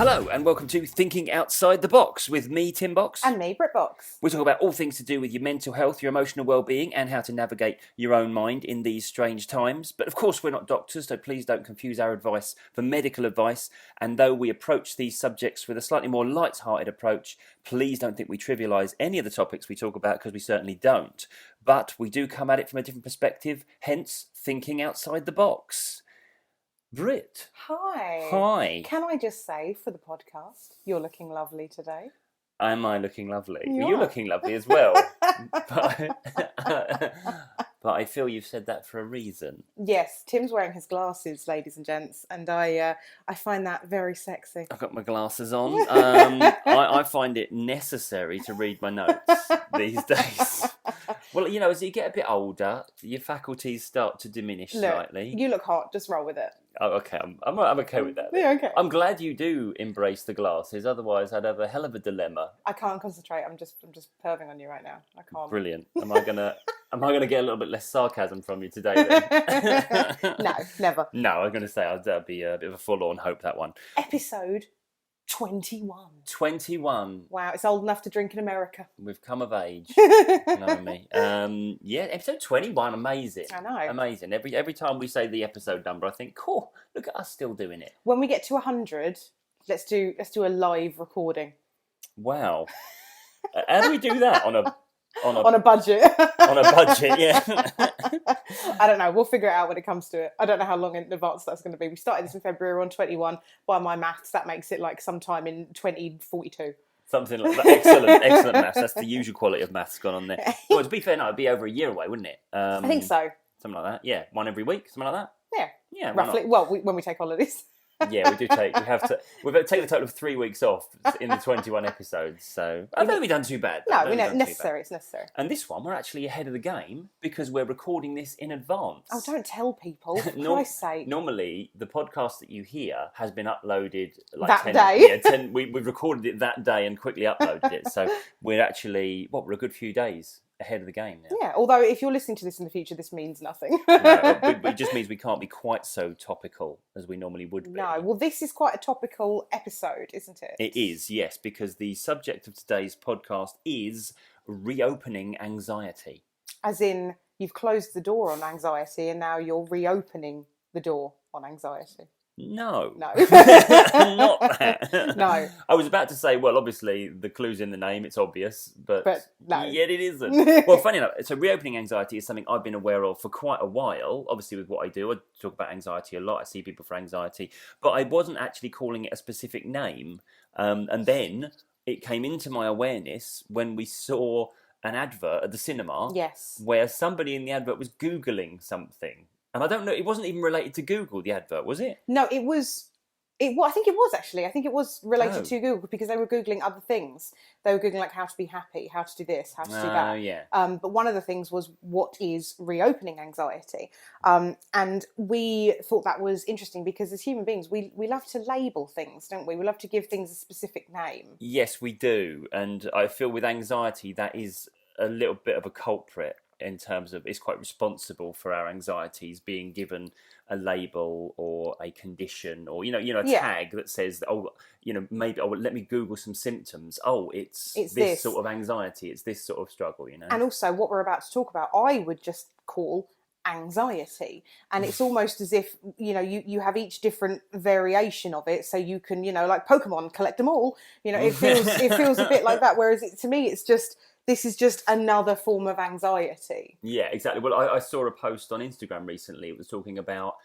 Hello and welcome to Thinking Outside the Box with me, Tim Box. And me, Britt Box. We talk about all things to do with your mental health, your emotional well-being and how to navigate your own mind in these strange times. But of course we're not doctors, so please don't confuse our advice for medical advice. And though we approach these subjects with a slightly more light-hearted approach, please don't think we trivialise any of the topics we talk about because we certainly don't. But we do come at it from a different perspective, hence Thinking Outside the Box. Britt. Hi. Hi. Can I just say, for the podcast, you're looking lovely today. Am I looking lovely? You You're are. looking lovely as well. but I feel you've said that for a reason. Yes, Tim's wearing his glasses, ladies and gents, and I find that very sexy. I've got my glasses on. I find it necessary to read my notes these days. Well, you know, as you get a bit older, your faculties start to diminish slightly. You look hot. Just roll with it. Oh, okay. I'm okay with that. Yeah, okay. I'm glad you do embrace the glasses. Otherwise, I'd have a hell of a dilemma. I can't concentrate. I'm just perving on you right now. I can't. Brilliant. Am I gonna get a little bit less sarcasm from you today then? No, never. No, I'm gonna say that'd be a bit of a forlorn hope, that one. Episode 21. 21. Wow, it's old enough to drink in America. We've come of age. Know me. Yeah, episode 21, amazing. I know. Amazing. Every time we say the episode number, I think, cool, look at us still doing it. When we get to 100, let's do a live recording. Wow. How do we do that on a budget? on a budget, yeah. I don't know. We'll figure it out when it comes to it. I don't know how long in advance that's going to be. We started this in February, we're on 21. By my maths, that makes it like sometime in 2042. Something like that. Excellent maths. That's the usual quality of maths gone on there. Well, to be fair, no, it'd be over a year away, wouldn't it? I think so. Something like that. Yeah, one every week, something like that. Yeah. Yeah, why roughly. not? Well, when we take holidays. Yeah, we do take. We've taken a total of 3 weeks off in the 21 episodes. So I don't think we've done too bad. No, necessary. It's necessary. And this one, we're actually ahead of the game because we're recording this in advance. Oh, don't tell people. For Christ's sake. Normally, the podcast that you hear has been uploaded like that day. Yeah, we've recorded it that day and quickly uploaded it. So we're actually we're a good few days ahead of the game now. Yeah, although if you're listening to this in the future, this means nothing. No, it just means we can't be quite so topical as we normally would be. No, well, this is quite a topical episode, isn't it? It is, yes, because the subject of today's podcast is reopening anxiety. As in, you've closed the door on anxiety and now you're reopening the door on anxiety. No. No. Not that. No. I was about to say, well, obviously, the clue's in the name, it's obvious, but no. Yet it isn't. Well, funny enough, so reopening anxiety is something I've been aware of for quite a while. Obviously, with what I do, I talk about anxiety a lot. I see people for anxiety, but I wasn't actually calling it a specific name. And then it came into my awareness when we saw an advert at the cinema. Yes. Where somebody in the advert was Googling something. And I don't know, it wasn't even related to Google, the advert, was it? No, it was. I think it was actually. I think it was related to Google because they were Googling other things. They were Googling like how to be happy, how to do this, how to do that. Yeah. But one of the things was what is reopening anxiety. And we thought that was interesting because as human beings, we love to label things, don't we? We love to give things a specific name. Yes, we do. And I feel with anxiety, that is a little bit of a culprit. In terms of it's quite responsible for our anxieties being given a label or a condition or a tag that says maybe let me Google some symptoms. It's this sort of anxiety, it's this sort of struggle, And also what we're about to talk about I would just call anxiety, and it's almost as if you have each different variation of it, so you can like Pokemon, collect them all. It feels a bit like that, whereas to me it's just this is just another form of anxiety. Yeah, exactly. Well, I saw a post on Instagram recently. It was talking about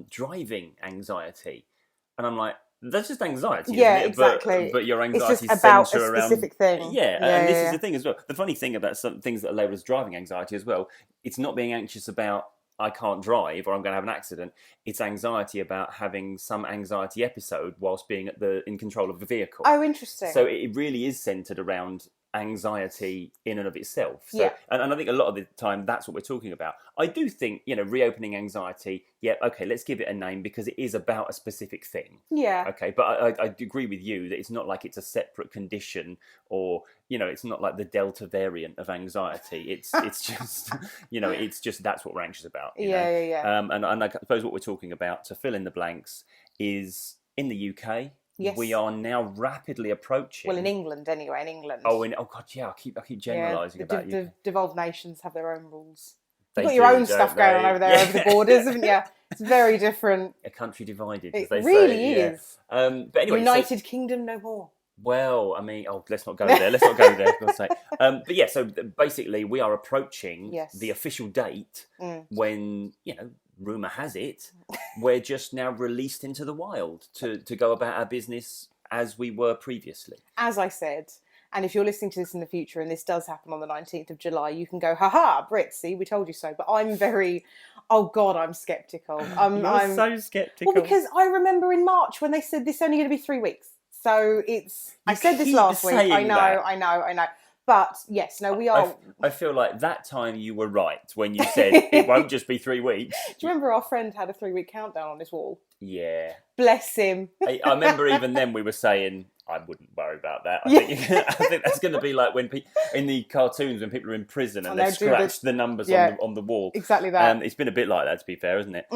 driving anxiety. And I'm like, that's just anxiety, yeah, isn't it? Exactly. But your anxiety it's just about centre a specific thing. Yeah, and this is the thing as well. The funny thing about some things that are labelled as driving anxiety as well, it's not being anxious about I can't drive or I'm going to have an accident. It's anxiety about having some anxiety episode whilst being in control of the vehicle. Oh, interesting. So it really is centred around anxiety in and of itself. So, yeah. And I think a lot of the time that's what we're talking about. I do think, reopening anxiety, yeah, okay, let's give it a name because it is about a specific thing. Yeah. Okay, but I agree with you that it's not like it's a separate condition or, it's not like the Delta variant of anxiety. It's just, it's just that's what we're anxious about. Yeah. And I suppose what we're talking about, to fill in the blanks, is in the UK, Yes. we are now rapidly approaching. Well, in England anyway. In England. Oh God, yeah. I keep generalising about you. The devolved nations have their own rules. They You've got your do, own stuff don't going on they? over there, over the borders, haven't you? It's very different. A country divided, as It they really say. Yeah. is. But anyway, United Kingdom no more. Well, I mean, let's not go there. Let's not go there. For God's sake. But yeah, so basically, we are approaching the official date when, rumour has it, we're just now released into the wild to go about our business as we were previously. As I said, and if you're listening to this in the future and this does happen on the 19th of July, you can go, haha, Brit, see, we told you so. But I'm very, oh God, I'm sceptical. I'm so sceptical. Well, because I remember in March when they said this is only going to be 3 weeks. So I said this last week. I know. But yes, no, we are. I feel like that time you were right when you said it won't just be 3 weeks. Do you remember our friend had a 3-week countdown on his wall? Yeah. Bless him. I remember even then we were saying, I wouldn't worry about that. I think that's going to be like when in the cartoons when people are in prison and they scratch the numbers on the wall. Exactly that. It's been a bit like that, to be fair, isn't it?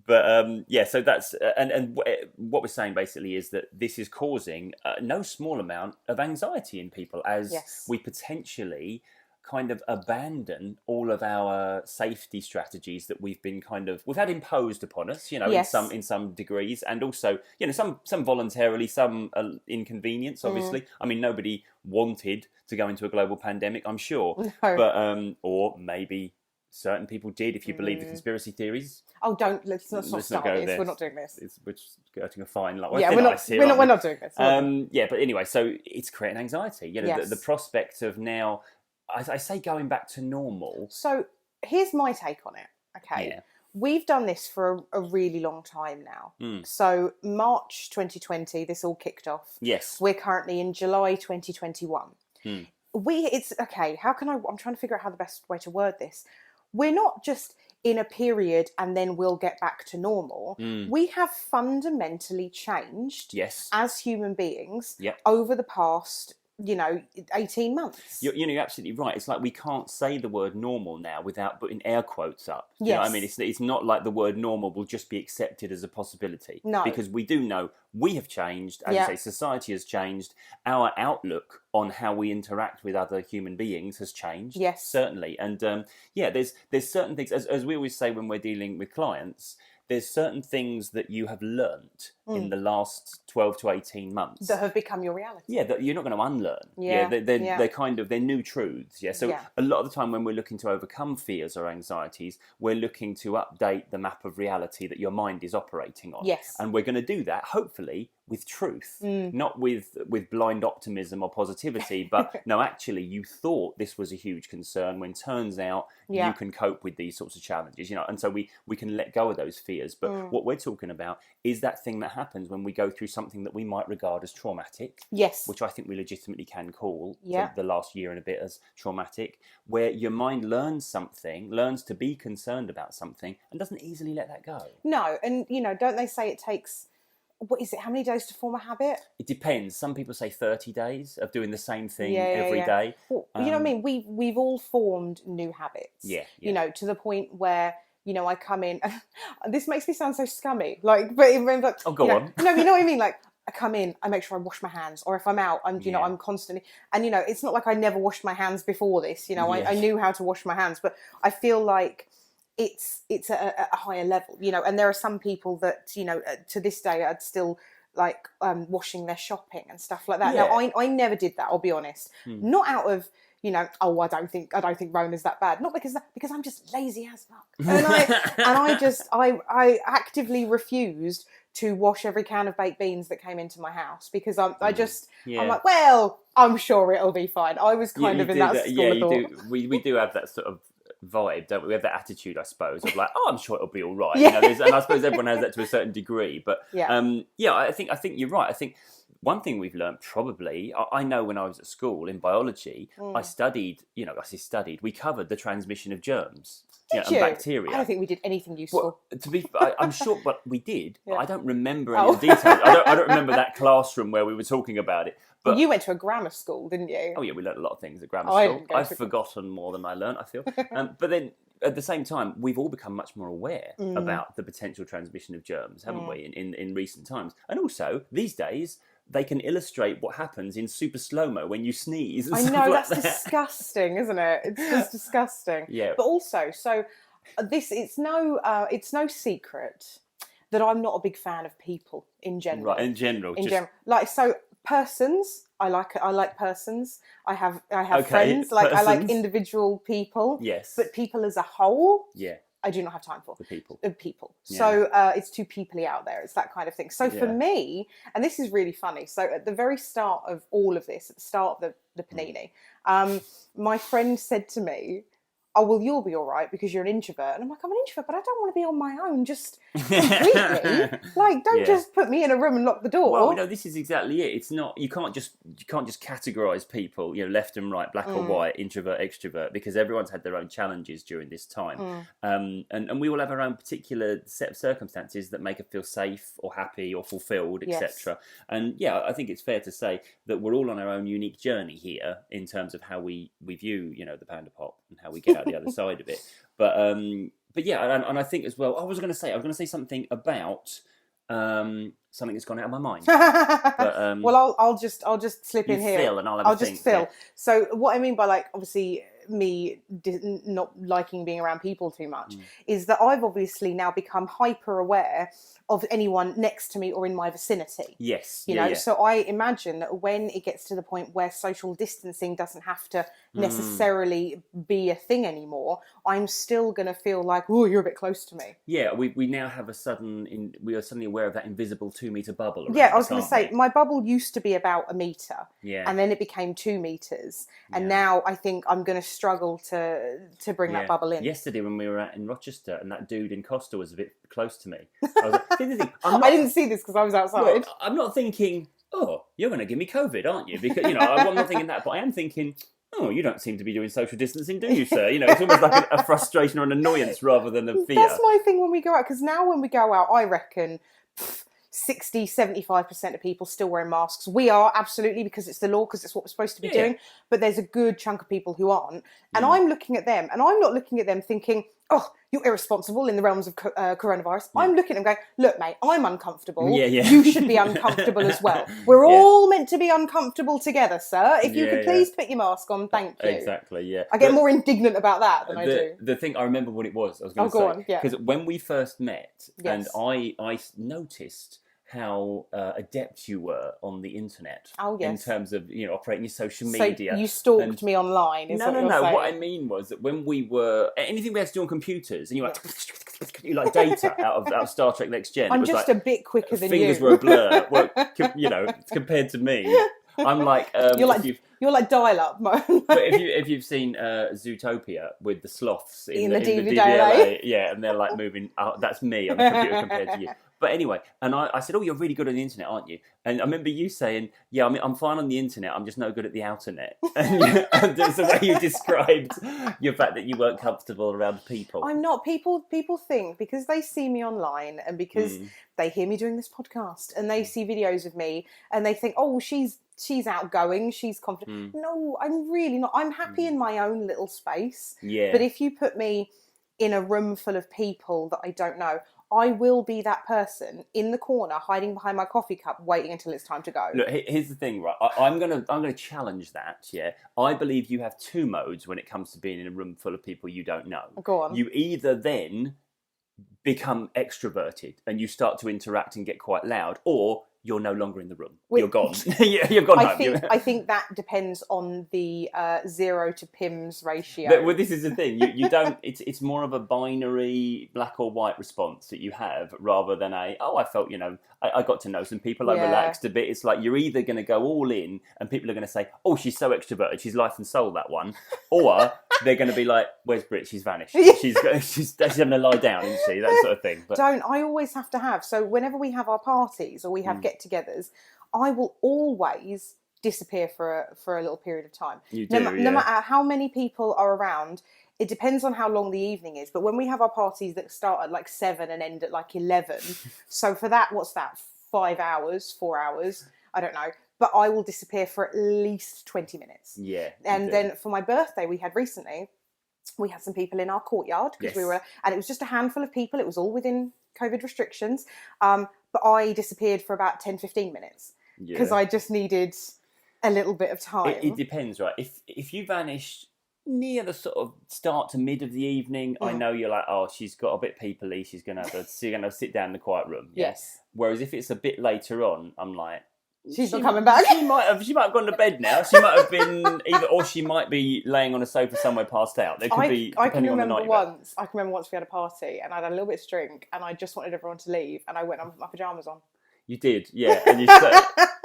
But so that's and what we're saying basically is that this is causing no small amount of anxiety in people as we potentially kind of abandon all of our safety strategies that we've had imposed upon us, in some degrees, and also, some voluntarily, some inconvenience, obviously. I mean, nobody wanted to go into a global pandemic, I'm sure. No. But or maybe certain people did, if you believe the conspiracy theories. Oh, let's not start this. We're not doing this. We're just getting a fine line. We're not doing this. But anyway, so it's creating anxiety. The prospect of now, I say going back to normal. So here's my take on it. Okay. Yeah. We've done this for a really long time now. So March 2020, this all kicked off. Yes. We're currently in July 2021. It's okay. I'm trying to figure out how the best way to word this. We're not just in a period and then we'll get back to normal. We have fundamentally changed as human beings over the past 18 months. You're absolutely right. It's like we can't say the word normal now without putting air quotes up. You know what I mean? It's not like the word normal will just be accepted as a possibility. No. Because we do know we have changed, as you say, society has changed. Our outlook on how we interact with other human beings has changed. Yes. Certainly. And there's certain things, as we always say when we're dealing with clients, there's certain things that you have learnt in the last 12 to 18 months that have become your reality. Yeah, that you're not going to unlearn. They're new truths. Yeah, so a lot of the time when we're looking to overcome fears or anxieties, we're looking to update the map of reality that your mind is operating on. Yes, and we're going to do that hopefully with truth, not with blind optimism or positivity, but no, actually you thought this was a huge concern when turns out you can cope with these sorts of challenges, and so we can let go of those fears. But what we're talking about is that thing that happens when we go through something that we might regard as traumatic, which I think we legitimately can call the last year and a bit as traumatic, where your mind learns to be concerned about something and doesn't easily let that go. No, and don't they say it takes, what is it, how many days to form a habit? It depends. Some people say 30 days of doing the same thing every day. Well, you know what I mean? We've all formed new habits. To the point where, I come in, this makes me sound so scummy. Go on. No, you know what I mean? Like, I come in, I make sure I wash my hands, or if I'm out, I'm constantly, and it's not like I never washed my hands before this. I knew how to wash my hands, but I feel like it's a higher level, and there are some people that, to this day I'd still like washing their shopping and stuff like that. Now I never did that, I'll be honest. Not out of, I don't think Rona's that bad. Not because I'm just lazy as fuck. And I actively refused to wash every can of baked beans that came into my house because I'm like, well, I'm sure it'll be fine. I was kind of in that school of thought. Do. We do have that sort of vibe, don't we? We have that attitude, I suppose, of like, I'm sure it'll be all right. And I suppose everyone has that to a certain degree. But I think you're right. I think one thing we've learned probably, I know when I was at school in biology, I studied, we covered the transmission of germs. And bacteria. I don't think we did anything useful. Well, I'm sure, but we did. But I don't remember any of the details. I don't remember that classroom where we were talking about it. But you went to a grammar school, didn't you? Oh yeah, we learned a lot of things at grammar school. I've forgotten more than I learned, I feel. But then at the same time, we've all become much more aware about the potential transmission of germs, haven't we, in recent times? And also, these days, they can illustrate what happens in super slow-mo when you sneeze and I stuff know, like that's that. disgusting, isn't it? It's just disgusting. Yeah. But also, so it's no secret that I'm not a big fan of people in general. Right, in general. Like, so persons, I like persons. I have Okay, friends, like I like persons. individual people. Yes. But people as a whole, Yeah. I do not have time for. The people. Yeah. So it's too peoply out there. It's that kind of thing. So for me, and this is really funny. So at the very start of all of this, at the start of the panini, my friend said to me, "Oh, well, you'll be all right because you're an introvert." And I'm like, "I'm an introvert, but I don't want to be on my own just completely. Like, don't just put me in a room and lock the door." Well, no, this is exactly it. It's not, you can't just categorize people, left and right, black or white, introvert, extrovert, because everyone's had their own challenges during this time. And we all have our own particular set of circumstances that make us feel safe or happy or fulfilled, etc. And I think it's fair to say that we're all on our own unique journey here in terms of how we view, the Panda Pop and how we get out the other side of it. But yeah, and I think as well, I was going to say something about something that's gone out of my mind. But, well, I'll just slip in here. Fill and I'll just fill. Yeah. So what I mean by, like, obviously me not liking being around people too much is that I've obviously now become hyper aware of anyone next to me or in my vicinity. Yes. You know, so I imagine that when it gets to the point where social distancing doesn't have to necessarily be a thing anymore, I'm still going to feel like, oh, you're a bit close to me. Yeah, we now have we are suddenly aware of that invisible 2-meter bubble. Yeah, I was going to say, my bubble used to be about 1 meter. Yeah. And then it became 2 meters. And now I think I'm going to struggle to bring that bubble in. Yesterday when we were out in Rochester and that dude in Costa was a bit close to me, I was like, I didn't see this because I was outside. Look, I'm not thinking, oh, you're going to give me COVID, aren't you? Because, I'm not thinking that, but I am thinking, oh, you don't seem to be doing social distancing, do you, sir? It's almost like a frustration or an annoyance rather than a fear. That's my thing when we go out, because now when we go out, I reckon 60-75% of people still wearing masks. We are, absolutely, because it's the law, because it's what we're supposed to be doing. But there's a good chunk of people who aren't. And I'm looking at them, and I'm not looking at them thinking, oh, you're irresponsible in the realms of coronavirus. I'm looking at them going, look, mate, I'm uncomfortable. You should be uncomfortable as well. We're all meant to be uncomfortable together, sir. If you could please put your mask on, thank you. Exactly, yeah. I get more indignant about that than I do. The thing, I remember what it was. I was going to say. Because when we first met, and I noticed how adept you were on the internet in terms of operating your social media. So you stalked me online. Is No. Saying. What I mean was that when we were anything we had to do on computers, and you like data out of Star Trek Next Gen. I'm it was just like, a bit quicker than you. Fingers were a blur. Well, compared to me, I'm like you're like dial-up. But if you've seen Zootopia with the sloths in the DVLA, and they're like moving. That's me on the computer compared to you. But anyway, and I said, oh, you're really good on the internet, aren't you? And I remember you saying, yeah, I'm fine on the internet, I'm just no good at the outernet. And it's the way you described your fact that you weren't comfortable around people. I'm not. People think, because they see me online and because they hear me doing this podcast and they see videos of me and they think, oh, she's outgoing, she's confident. No, I'm really not. I'm happy in my own little space. Yeah. But if you put me in a room full of people that I don't know, I will be that person in the corner, hiding behind my coffee cup, waiting until it's time to go. Look, here's the thing, right? I'm gonna challenge that. Yeah, I believe you have 2 modes when it comes to being in a room full of people you don't know. Go on. You either then become extroverted and you start to interact and get quite loud, or you're no longer in the room. You're gone. You've gone home. I think that depends on the 0 to Pim's ratio. Well, this is the thing. You don't. It's more of a binary black or white response that you have, rather than I felt, I got to know some people. I relaxed a bit. It's like you're either going to go all in, and people are going to say, "Oh, she's so extroverted. She's life and soul, that one," or they're going to be like, "Where's Britt? She's vanished. She's having to lie down, isn't she?" That sort of thing. But I always have to have. So whenever we have our parties or we have get-togethers, I will always disappear for a little period of time. You do, no matter how many people are around. It depends on how long the evening is. But when we have our parties that start at like 7 and end at like 11, so for that, what's that? 5 hours, 4 hours? I don't know. But I will disappear for at least 20 minutes. Yeah. And then for my birthday we had recently, we had some people in our courtyard because and it was just a handful of people. It was all within COVID restrictions. But I disappeared for about 10, 15 minutes. because I just needed a little bit of time. It depends, right? If you vanish near the sort of start to mid of the evening, I know you're like, oh, she's got a bit people-y, she's gonna sit down in the quiet room. Yeah? Yes. Whereas if it's a bit later on, I'm like, she's not coming back. She might have gone to bed now. She might have been either, or she might be laying on a sofa somewhere passed out. There could be, depending on the night. I can remember once we had a party and I had a little bit of drink and I just wanted everyone to leave and I went and put my pajamas on. You did, yeah. And you said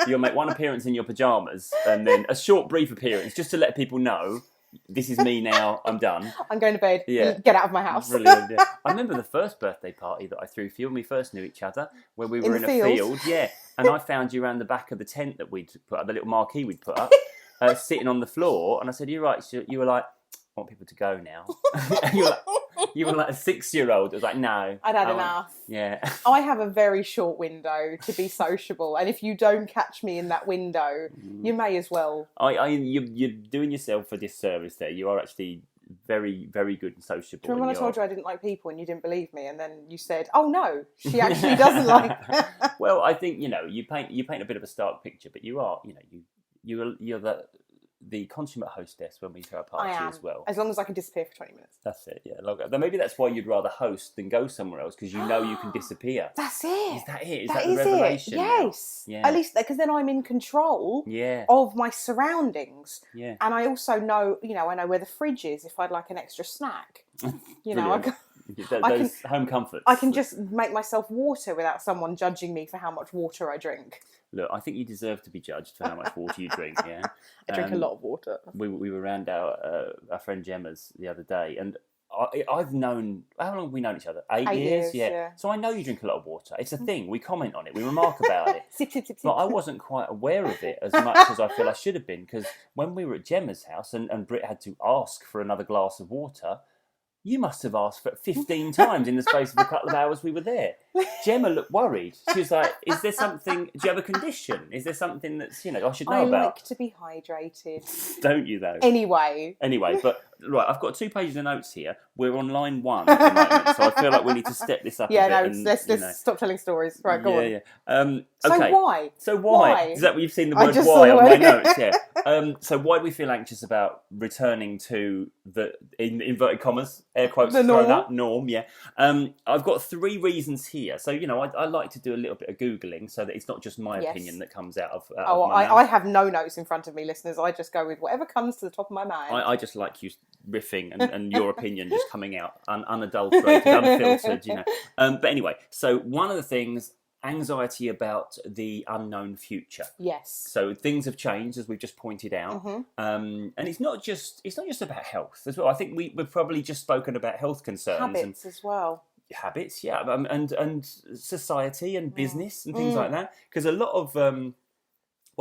you'll make one appearance in your pajamas and then a short, brief appearance just to let people know. This is me now, I'm done. I'm going to bed. Yeah. Get out of my house. Brilliant, yeah. I remember the first birthday party that I threw for you when we first knew each other, where we were in a field, yeah. And I found you around the back of the tent that we'd put up, the little marquee we'd put up, sitting on the floor. And I said, you're right. You were like, I want people to go now. you were like a 6-year-old. It was like, no. I'd had enough. Yeah. I have a very short window to be sociable. And if you don't catch me in that window, you may as well. You're doing yourself a disservice there. You are actually very, very good and sociable. Do you remember when I told you I didn't like people and you didn't believe me? And then you said, oh no, she actually doesn't like. Well, I think, you paint a bit of a stark picture, but you are, you're the consummate hostess when we throw a party as well. As long as I can disappear for 20 minutes. That's it, yeah. Maybe that's why you'd rather host than go somewhere else, because you know you can disappear. That's it. Is that it? Is that the revelation? Yes. Yeah. At least, because then I'm in control yeah. of my surroundings. Yeah. And I also know, I know where the fridge is if I'd like an extra snack. Those home comforts. I can just make myself water without someone judging me for how much water I drink. Look, I think you deserve to be judged for how much water you drink, yeah? I drink a lot of water. We were around our friend Gemma's the other day, and I've known... How long have we known each other? 8 years? Yeah. So I know you drink a lot of water. It's a thing. We comment on it. We remark about it. Sip. But I wasn't quite aware of it as much as I feel I should have been, because when we were at Gemma's house and Britt had to ask for another glass of water... You must have asked for it 15 times in the space of a couple of hours we were there. Gemma looked worried. She was like, is there something, do you have a condition? Is there something that's, I should know about? I like to be hydrated. Don't you, though? Anyway, but, right, I've got 2 pages of notes here. We're on line 1 at the moment, so I feel like we need to step this up a bit. Let's stop telling stories. Right, go on. Yeah. Okay. So why? Is that what you've seen the word why on my notes? Yeah. So why do we feel anxious about returning to the, in inverted commas, air quotes thrown up, norm, yeah. I've got 3 reasons here. So, I like to do a little bit of Googling so that it's not just my opinion that comes out of my mouth. I have no notes in front of me, listeners. I just go with whatever comes to the top of my mind. I just like you riffing and your opinion just coming out unadulterated, unfiltered, But anyway, so one of the things, anxiety about the unknown future. Yes. So things have changed, as we've just pointed out, and it's not just about health as well. I think we've probably just spoken about health concerns, habits as well. Habits, yeah, and society and business and things like that. Because a lot of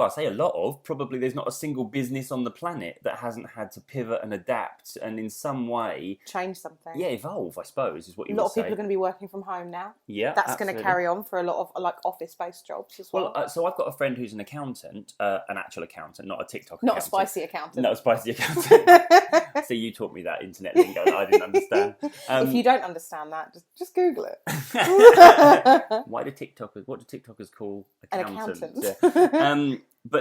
I say a lot of, probably there's not a single business on the planet that hasn't had to pivot and adapt and in some way... change something. Yeah, evolve, I suppose, is what you would say. A lot of people are going to be working from home now. Yeah, that's going to carry on for a lot of office-based jobs as well. Well, so I've got a friend who's an accountant, an actual accountant, not a TikTok accountant. Not a spicy accountant. Not a spicy accountant. So you taught me that internet lingo that I didn't understand. If you don't understand that, just Google it. What do TikTokers call accountants? An accountant. Yeah.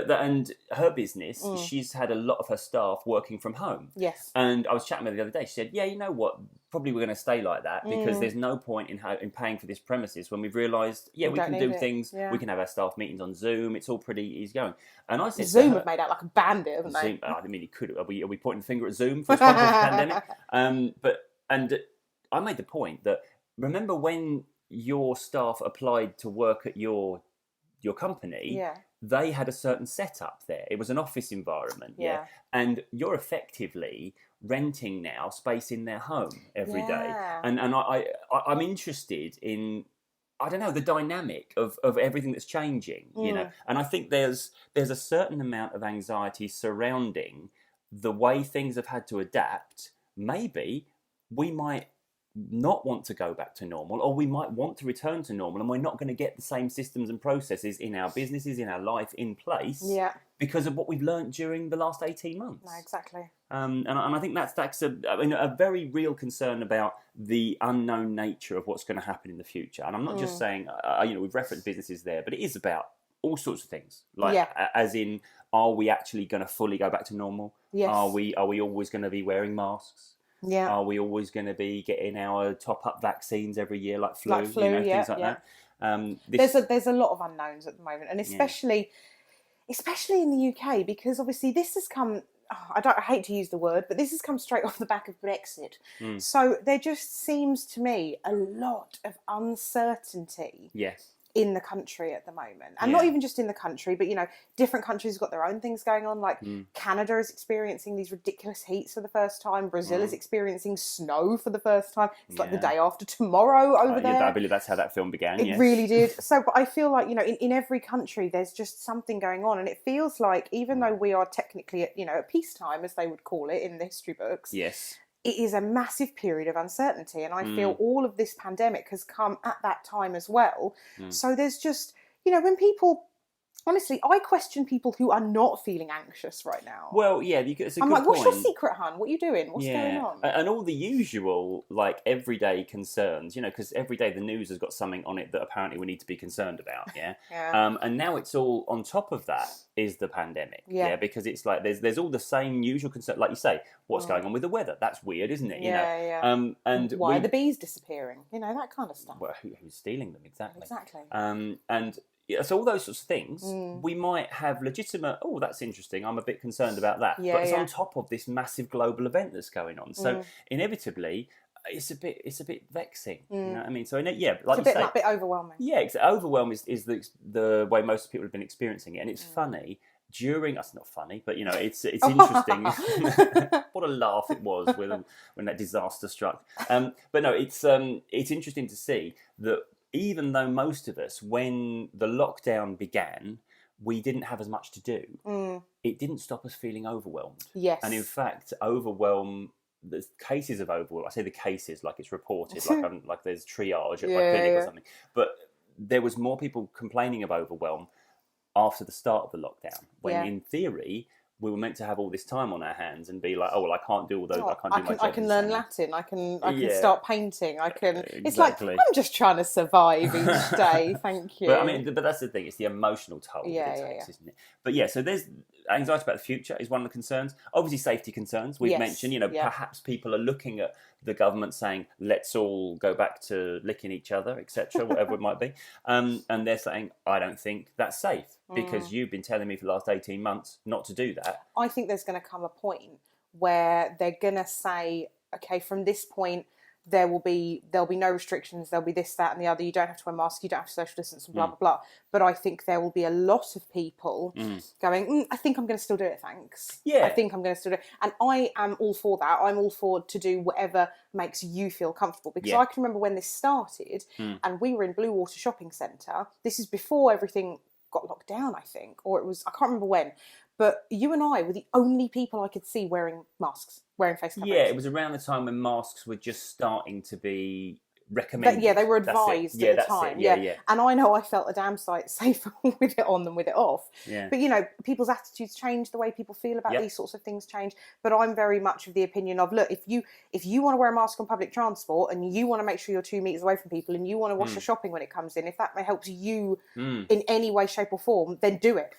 And her business, she's had a lot of her staff working from home. Yes. And I was chatting with her the other day. She said, yeah, you know what? Probably we're going to stay like that because there's no point in paying for this premises when we've realised, we can do things. Yeah. We can have our staff meetings on Zoom. It's all pretty easy going. And I said, Zoom have made out like a bandit, haven't they? Zoom, I mean, it could. Are we pointing the finger at Zoom for a spot of the pandemic? And I made the point that remember when your staff applied to work at your company, they had a certain setup there. It was an office environment, and you're effectively renting now space in their home every day. And I'm interested in, I don't know, the dynamic of everything that's changing, and I think there's a certain amount of anxiety surrounding the way things have had to adapt. Maybe we might not want to go back to normal, or we might want to return to normal, and we're not going to get the same systems and processes in our businesses, in our life, in place because of what we've learned during the last 18 months. No, exactly. And I think that's a very real concern about the unknown nature of what's going to happen in the future. And I'm not just saying, we've referenced businesses there, but it is about all sorts of things. Like, as in, are we actually going to fully go back to normal? Yes. Are we always going to be wearing masks? Yeah. Are we always going to be getting our top-up vaccines every year, like flu, things like that? There's a lot of unknowns at the moment, and especially in the UK, because obviously this has come. I hate to use the word, but this has come straight off the back of Brexit. So there just seems to me a lot of uncertainty. Yes. In the country at the moment, and not even just in the country, but different countries have got their own things going on. Like Canada is experiencing these ridiculous heats for the first time. Brazil is experiencing snow for the first time. It's like the day after tomorrow over there. I believe that's how that film began. It really did. So, but I feel like in every country there's just something going on, and it feels like even though we are technically at peacetime, as they would call it in the history books. Yes. It is a massive period of uncertainty, and I feel all of this pandemic has come at that time as well. So there's just, when people, honestly, I question people who are not feeling anxious right now. Well, yeah, it's a I'm good like, what's point. your secret, hun? What are you doing? What's going on? And all the usual, like, everyday concerns, because every day the news has got something on it that apparently we need to be concerned about, and now it's all on top of that is the pandemic, because it's like there's all the same usual concern, like you say, what's going on with the weather? That's weird, isn't it? And why are the bees disappearing? That kind of stuff. Well, who's stealing them exactly? Exactly. And so all those sorts of things, we might have legitimate. Oh, that's interesting. I'm a bit concerned about that. But it's on top of this massive global event that's going on. So inevitably, it's a bit vexing. You know what I mean? So like it's a bit overwhelming. Yeah, overwhelm is the way most people have been experiencing it, and it's funny. That's not funny, but it's interesting. What a laugh it was when that disaster struck. But no, it's interesting to see that even though most of us, when the lockdown began, we didn't have as much to do, it didn't stop us feeling overwhelmed. Yes. And in fact, the cases of overwhelm, I say the cases like it's reported, like there's triage at my clinic or something, but there was more people complaining of overwhelm after the start of the lockdown, when in theory we were meant to have all this time on our hands and be like, oh well, I can't do all those. I can learn Latin. I can start painting. I can. It's like I'm just trying to survive each day. Thank you. But that's the thing. It's the emotional toll that it takes, isn't it? But so there's anxiety about the future is one of the concerns. Obviously, safety concerns. We've mentioned. Perhaps people are looking at the government saying, let's all go back to licking each other, etc., whatever it might be. And they're saying, I don't think that's safe because you've been telling me for the last 18 months not to do that. I think there's going to come a point where they're going to say, okay, from this point, there'll be no restrictions, there'll be this, that and the other, you don't have to wear masks, you don't have to social distance and blah, blah, blah. But I think there will be a lot of people going, I think I'm going to still do it, thanks. Yeah. I think I'm going to still do it. And I am all for that. I'm all for to do whatever makes you feel comfortable. Because I can remember when this started and we were in Blue Water Shopping Centre. This is before everything got locked down, I think. Or it was, I can't remember when. But you and I were the only people I could see wearing masks, wearing face coverings. Yeah, it was around the time when masks were just starting to be recommended. They were advised at the time. Yeah. And I know I felt a damn sight safer with it on than with it off. Yeah. But, people's attitudes change, the way people feel about these sorts of things change. But I'm very much of the opinion of, look, if you want to wear a mask on public transport and you want to make sure you're 2 meters away from people and you want to wash your shopping when it comes in, if that helps you in any way, shape or form, then do it.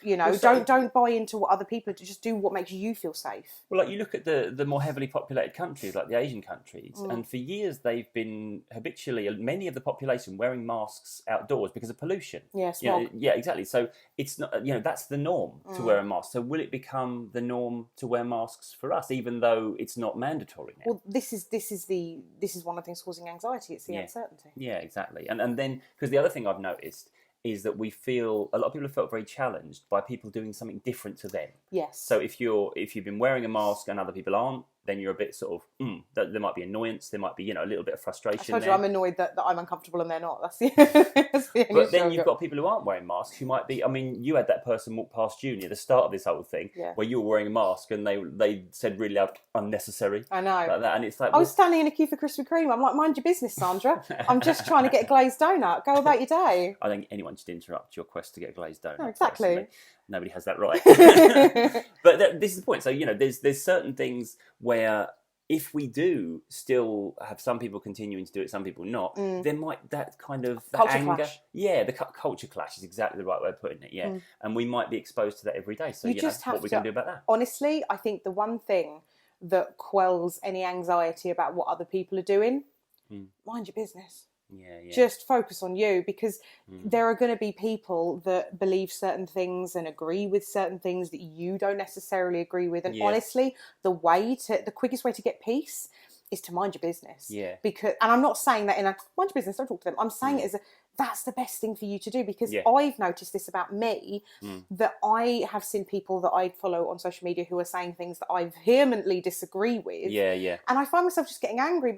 Don't buy into what other people do. Just do what makes you feel safe. Well, like you look at the more heavily populated countries, like the Asian countries, and for years they've been habitually, many of the population wearing masks outdoors because of pollution. Yeah, smog. Yeah, exactly. So it's not, that's the norm to wear a mask. So will it become the norm to wear masks for us, even though it's not mandatory now? Well, this is one of the things causing anxiety. It's the uncertainty. Yeah, exactly. And then because the other thing I've noticed is that a lot of people have felt very challenged by people doing something different to them. Yes. So if you've been wearing a mask and other people aren't, then you're a bit sort of, there might be annoyance, there might be, a little bit of frustration. I told you I'm annoyed that I'm uncomfortable and they're not. That's the only But then you've got people who aren't wearing masks who might be, you had that person walk past you near the start of this whole thing where you were wearing a mask and they said really loud, unnecessary. I know. Like that. And it's like, I was standing in a queue for Krispy Kreme. I'm like, mind your business, Sandra. I'm just trying to get a glazed donut. Go about your day. I think anyone should interrupt your quest to get a glazed donut. No, exactly. Personally. Nobody has that right. But this is the point. So, there's certain things where if we do still have some people continuing to do it, some people not, there might that kind of that Culture anger. clash. Yeah, the culture clash is exactly the right way of putting it. Yeah, and we might be exposed to that every day. So You just have what we're going to do about that? Honestly, I think the one thing that quells any anxiety about what other people are doing, mind your business. Yeah. Just focus on you, because there are going to be people that believe certain things and agree with certain things that you don't necessarily agree with. And honestly, the quickest way to get peace is to mind your business. Yeah. And I'm not saying that in a mind your business, don't talk to them. I'm saying it as that's the best thing for you to do, because I've noticed this about me, that I have seen people that I follow on social media who are saying things that I vehemently disagree with. Yeah. And I find myself just getting angry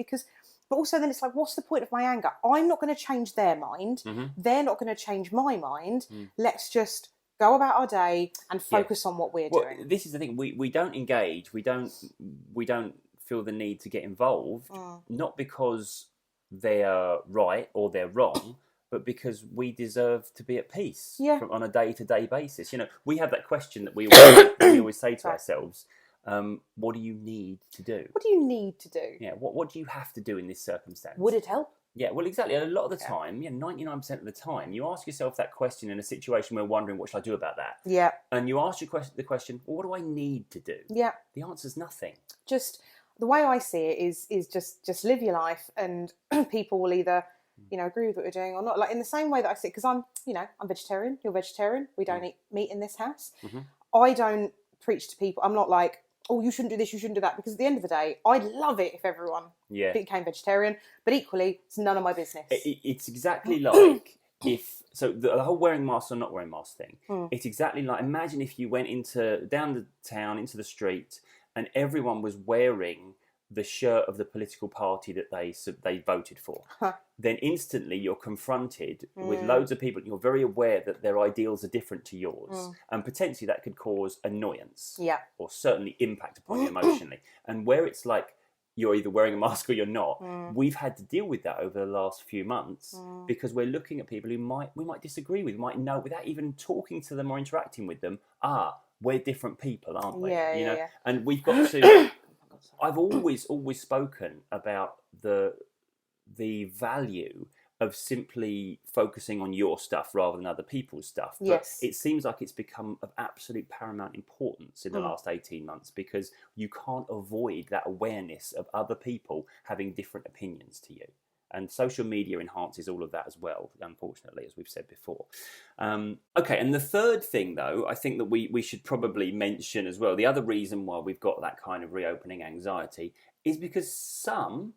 but also then it's like, what's the point of my anger? I'm not going to change their mind. They're not going to change my mind. Let's just go about our day and focus on what we're doing. This is the thing. We don't engage. We don't feel the need to get involved, not because they're right or they're wrong, but because we deserve to be at peace on a day-to-day basis. We have that question that we always say to ourselves. What do you need to do? What do you need to do? Yeah, what do you have to do in this circumstance? Would it help? Yeah, well, exactly. A lot of the time, 99% of the time, you ask yourself that question in a situation where wondering, what should I do about that? Yeah. And you ask the question, well, what do I need to do? Yeah. The answer's nothing. Just the way I see it is just live your life, and people will either agree with what you're doing or not. Like in the same way that I see it, because I'm vegetarian, you're vegetarian. We don't eat meat in this house. I don't preach to people. I'm not like, oh, you shouldn't do this, you shouldn't do that. Because at the end of the day, I'd love it if everyone became vegetarian. But equally, it's none of my business. It's exactly like the whole wearing masks or not wearing masks thing. It's exactly like, imagine if you went down the town, into the street, and everyone was wearing the shirt of the political party that they voted for. Then instantly you're confronted with loads of people, and you're very aware that their ideals are different to yours, and potentially that could cause annoyance, or certainly impact upon you emotionally. And where it's like you're either wearing a mask or you're not, we've had to deal with that over the last few months, because we're looking at people who we might disagree with, might know without even talking to them or interacting with them. We're different people, aren't we? Yeah. And we've got to. I've always spoken about the value of simply focusing on your stuff rather than other people's stuff. But it seems like it's become of absolute paramount importance in the last 18 months, because you can't avoid that awareness of other people having different opinions to you. And social media enhances all of that as well, unfortunately, as we've said before. Okay, and the third thing, though, I think that we should probably mention as well, the other reason why we've got that kind of reopening anxiety is because some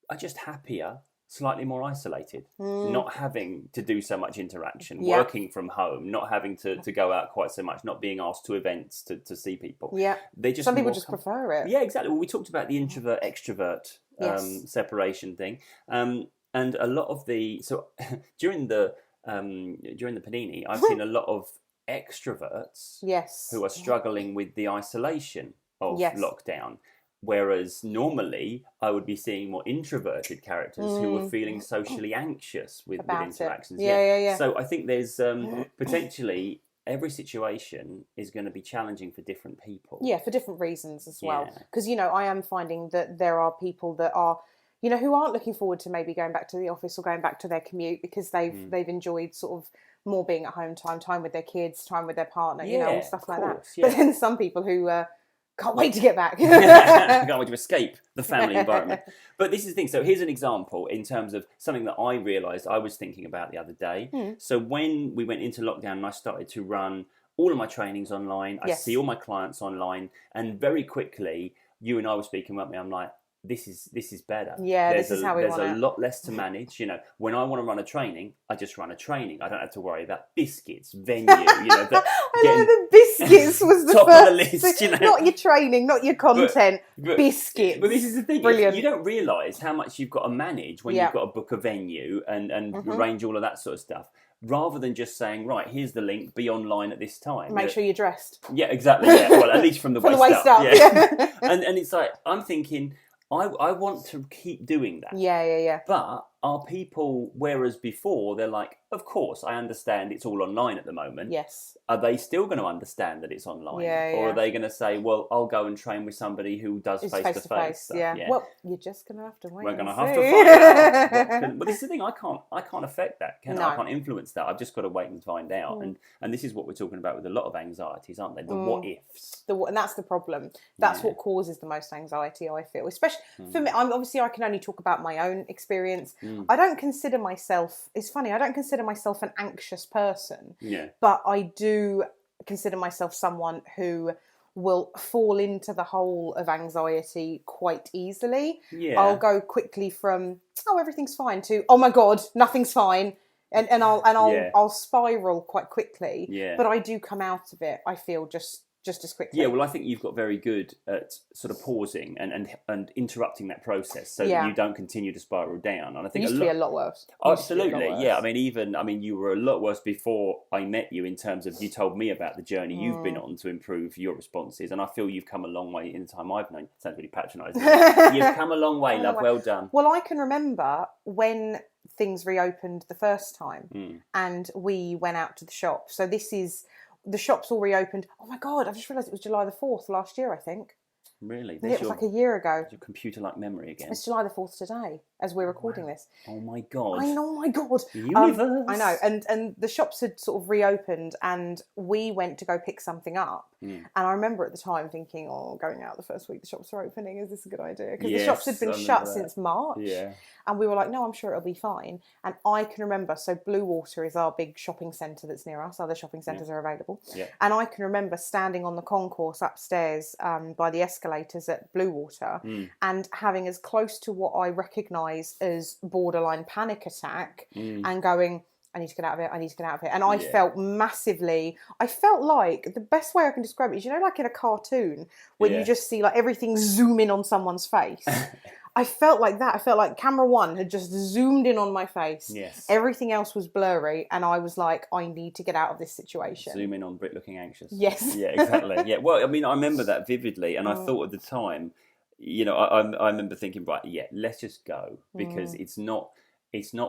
are just happier, slightly more isolated, not having to do so much interaction, working from home, not having to go out quite so much, not being asked to events to see people. Yeah, some people just prefer it. Yeah, exactly. Well, we talked about the introvert-extrovert separation thing, and a lot of during the panini, I've seen a lot of extroverts who are struggling with the isolation of lockdown. Whereas normally I would be seeing more introverted characters who were feeling socially anxious with interactions. Yeah. So I think there's potentially every situation is going to be challenging for different people. Yeah, for different reasons as well. Because, I am finding that there are people that are, who aren't looking forward to maybe going back to the office or going back to their commute, because they've enjoyed sort of more being at home time with their kids, time with their partner, and stuff like that. Yeah. But then some people who can't wait to get back. Can't wait to escape the family environment. But this is the thing. So here's an example in terms of something that I realised I was thinking about the other day. So when we went into lockdown and I started to run all of my trainings online, I see all my clients online, and very quickly, you and I were speaking about me, I'm like, this is better. Yeah, this is how we want it. There's a lot less to manage. When I want to run a training, I just run a training. I don't have to worry about biscuits, venue. The biscuits was the top first of the list. Not your training, not your content. Biscuits. But this is the thing. Brilliant. You don't realise how much you've got to manage when you've got to book a venue and arrange all of that sort of stuff. Rather than just saying, right, here's the link, be online at this time. Make sure you're dressed. Yeah, exactly. Yeah. Well, at least from the waist up. Yeah. And it's like, I'm thinking, I want to keep doing that. Yeah. But are people, whereas before they're like, of course, I understand it's all online at the moment. Yes. Are they still going to understand that it's online? Yeah, or yeah. are they going to say, well, I'll go and train with somebody who does It's face-to-face stuff? yeah. Well, you're just going to have to wait. We're going to and have see. to find out. But this is the thing, I can't affect that, can I? No. I can't influence that. I've just got to wait and find out. And this is what we're talking about with a lot of anxieties, aren't they? The what ifs. And that's the problem. That's what causes the most anxiety, I feel. Especially for me, I can only talk about my own experience. I don't consider myself, it's funny, I don't consider myself an anxious person. Yeah. But I do consider myself someone who will fall into the hole of anxiety quite easily. Yeah. I'll go quickly from, oh, everything's fine, to, oh my God, nothing's fine. And I'll spiral quite quickly. Yeah. But I do come out of it, I feel, just as quickly. Yeah, well, I think you've got very good at sort of pausing and interrupting that process so that you don't continue to spiral down. And I think it used to be a lot worse. Absolutely, yeah. I mean, you were a lot worse before I met you in terms of you told me about the journey you've been on to improve your responses, and I feel you've come a long way in the time I've known you. Sounds really patronising. You've come a long way, love. Well done. Well, I can remember when things reopened the first time and we went out to the shop. So the shops all reopened. Oh my God, I just realised it was July the 4th last year, I think. Really? It was like a year ago. Your computer-like memory again. It's July the 4th today, as we're recording this. Oh my God. I know, oh my God. Universe. I know. And the shops had sort of reopened and we went to go pick something up. And I remember at the time thinking, oh, going out the first week, the shops are opening. Is this a good idea? Because the shops had been shut since March. Yeah. And we were like, no, I'm sure it'll be fine. And I can remember, so Blue Water is our big shopping centre that's near us. Other shopping centres are available. Yeah. And I can remember standing on the concourse upstairs by the escalators at Blue Water and having as close to what I recognise as borderline panic attack and going, I need to get out of it, I need to get out of it. And I felt like, the best way I can describe it is, you know, like in a cartoon when you just see like everything zoom in on someone's face. I felt like that. I felt like camera one had just zoomed in on my face. Yes. Everything else was blurry. And I was like, I need to get out of this situation. Zoom in on Britt looking anxious. Yes. Yeah, exactly. Yeah. Well, I mean, I remember that vividly. And I thought at the time, you know, I remember thinking, right, let's just go. Because it's not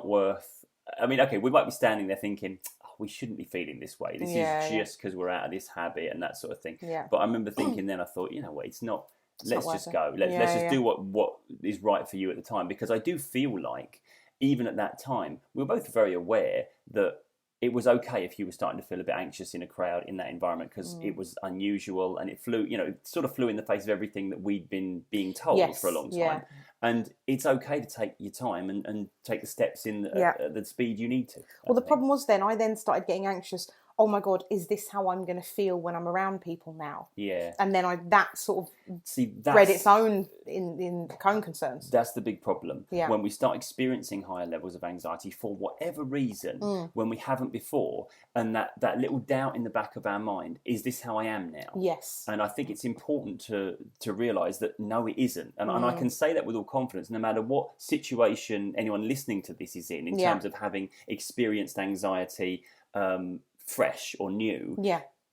worth... I mean, okay, we might be standing there thinking, oh, we shouldn't be feeling this way. This is just because we're out of this habit and that sort of thing. Yeah. But I remember thinking then, I thought, you know what, it's not... Let's just go. Let's just do what is right for you at the time. Because I do feel like, even at that time, we were both very aware that it was okay if you were starting to feel a bit anxious in a crowd in that environment because it was unusual and it flew, you know, it sort of flew in the face of everything that we'd been being told for a long time. Yeah. And it's okay to take your time and take the steps in at the speed you need to. Well, the problem was I then started getting anxious. Oh my God, is this how I'm going to feel when I'm around people now? Yeah. And then that sort of bred its own in own concerns. That's the big problem. Yeah. When we start experiencing higher levels of anxiety for whatever reason, when we haven't before, and that little doubt in the back of our mind, is this how I am now? Yes. And I think it's important to realise that no, it isn't. And I can say that with all confidence, no matter what situation anyone listening to this is in terms of having experienced anxiety, fresh or new,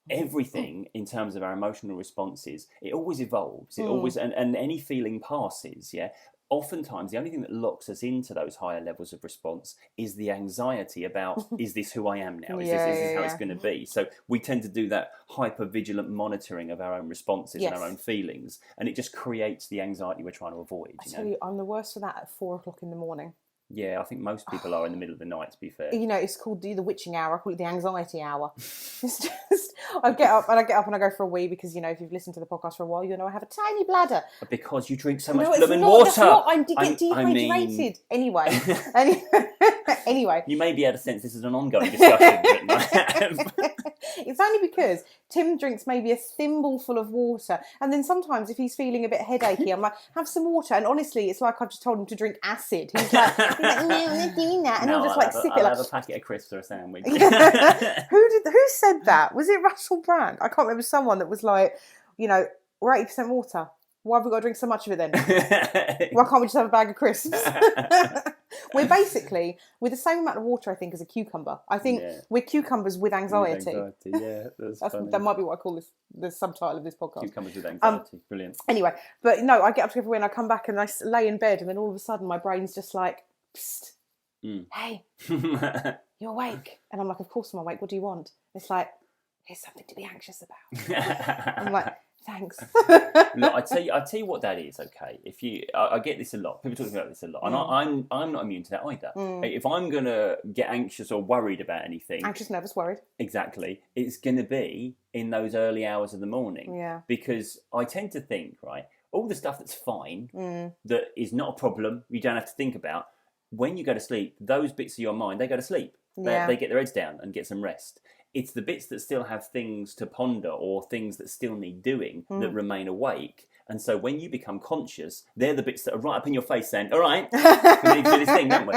everything in terms of our emotional responses, it always evolves. It always and any feeling passes. Oftentimes the only thing that locks us into those higher levels of response is the anxiety about is this who I am now? Is this how it's going to be? So we tend to do that hyper vigilant monitoring of our own responses and our own feelings, and it just creates the anxiety we're trying to avoid. I tell you, I'm the worst for that at 4 o'clock in the morning. Yeah, I think most people are in the middle of the night, to be fair. You know, it's called the witching hour. I call it the anxiety hour. It's just, I get up and I go for a wee because, you know, if you've listened to the podcast for a while, you know I have a tiny bladder. Because you drink so much blooming water. That's not, I'm dehydrated. Anyway. Anyway. You may be able to sense this is an ongoing discussion. It's only because Tim drinks maybe a thimbleful of water, and then sometimes if he's feeling a bit headachy, I'm like, have some water. And honestly, it's like I've just told him to drink acid. He's like no, I'm not doing that. And he'll just sip it. I'll have a packet of crisps or a sandwich. Who said that? Was it Russell Brand? I can't remember. Someone that was like, you know, we're 80% water. Why have we got to drink so much of it then? Why can't we just have a bag of crisps? We're basically with the same amount of water, I think, as a cucumber. I think we're cucumbers with anxiety. Yeah, that's funny. That might be what I call the subtitle of this podcast. Cucumbers with anxiety. Brilliant. Anyway, but no, I get up to everywhere and I come back and I lay in bed and then all of a sudden my brain's just like, psst, hey, you're awake. And I'm like, of course I'm awake. What do you want? It's like, here's something to be anxious about. I'm like, thanks. Look, I tell you what that is. Okay, I get this a lot. People talk about this a lot, and I'm not immune to that either. If I'm gonna get anxious or worried about anything, Anxious, nervous, worried. exactly, it's gonna be in those early hours of the morning. Yeah. Because I tend to think, right, all the stuff that's fine, that is not a problem, you don't have to think about. When you go to sleep, those bits of your mind, they go to sleep. They get their heads down and get some rest. It's the bits that still have things to ponder or things that still need doing that remain awake. And so when you become conscious, they're the bits that are right up in your face saying, all right, we need to do this thing, don't we?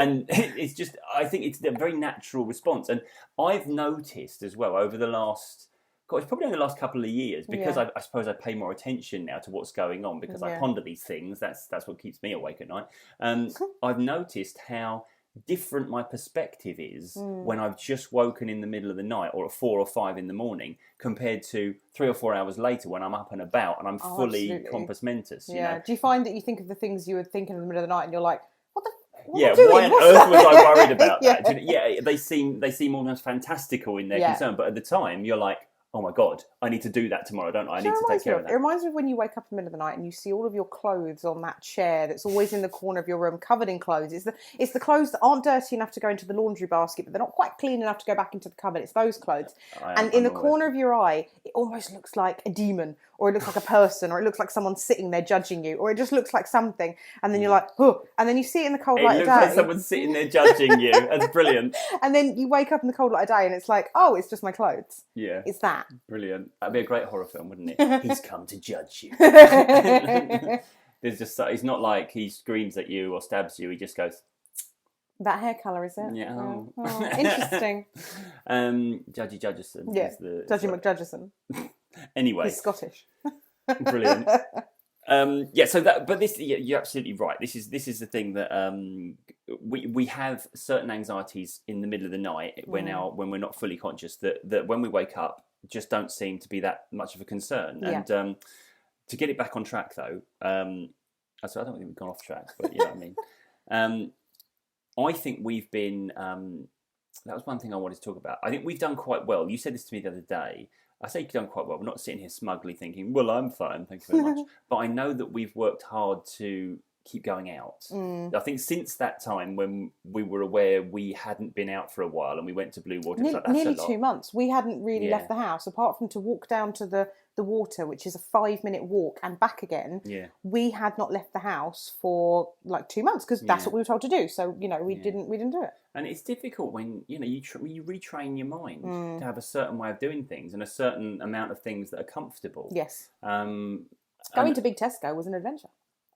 And it's just, I think it's a very natural response. And I've noticed as well over the last, it's probably in the last couple of years, because I suppose I pay more attention now to what's going on because I ponder these things. That's what keeps me awake at night. I've noticed how different my perspective is when I've just woken in the middle of the night or at 4 or 5 in the morning compared to 3 or 4 hours later when I'm up and about and I'm fully compos mentis. You know? Do you find that you think of the things you were thinking in the middle of the night and you're like, what why on earth was I worried about that? Yeah, they seem almost fantastical in their concern, but at the time you're like, oh my God, I need to do that tomorrow, don't I? I need to take care of that. It reminds me of when you wake up in the middle of the night and you see all of your clothes on that chair that's always in the corner of your room, covered in clothes. It's the clothes that aren't dirty enough to go into the laundry basket, but they're not quite clean enough to go back into the cupboard. It's those clothes. And in the corner of your eye, it almost looks like a demon, or it looks like a person, or it looks like someone sitting there judging you, or it just looks like something. And then you're like, oh, and then you see it in the cold light of day. It looks like someone's sitting there judging you. That's brilliant. And then you wake up in the cold light of day and it's like, oh, it's just my clothes. Yeah. It's that. Brilliant. That'd be a great horror film, wouldn't it? He's come to judge you. There's just, it's not like he screams at you or stabs you. He just goes, that hair colour, is it? Yeah. Oh, interesting. Judgy Judgerson. Yeah. Judgy McJudgerson. Anyway. He's Scottish. Brilliant. But this, you're absolutely right. This is the thing that we have certain anxieties in the middle of the night when we're not fully conscious that when we wake up just don't seem to be that much of a concern. And to get it back on track though, so I don't think we've gone off track, but you know what I mean. I think we've been. That was one thing I wanted to talk about. I think we've done quite well. You said this to me the other day. I say you've done quite well. We're not sitting here smugly thinking, well, I'm fine, thank you very much. But I know that we've worked hard to keep going out. I think since that time when we were aware we hadn't been out for a while and we went to Blue Water, that's nearly a lot. 2 months. We hadn't really left the house, apart from to walk down to the water, which is a 5-minute walk, and back again. Yeah. We had not left the house for like 2 months because that's what we were told to do. So, you know, we didn't do it. And it's difficult when, you know, you retrain your mind to have a certain way of doing things and a certain amount of things that are comfortable. Yes. Going to Big Tesco was an adventure.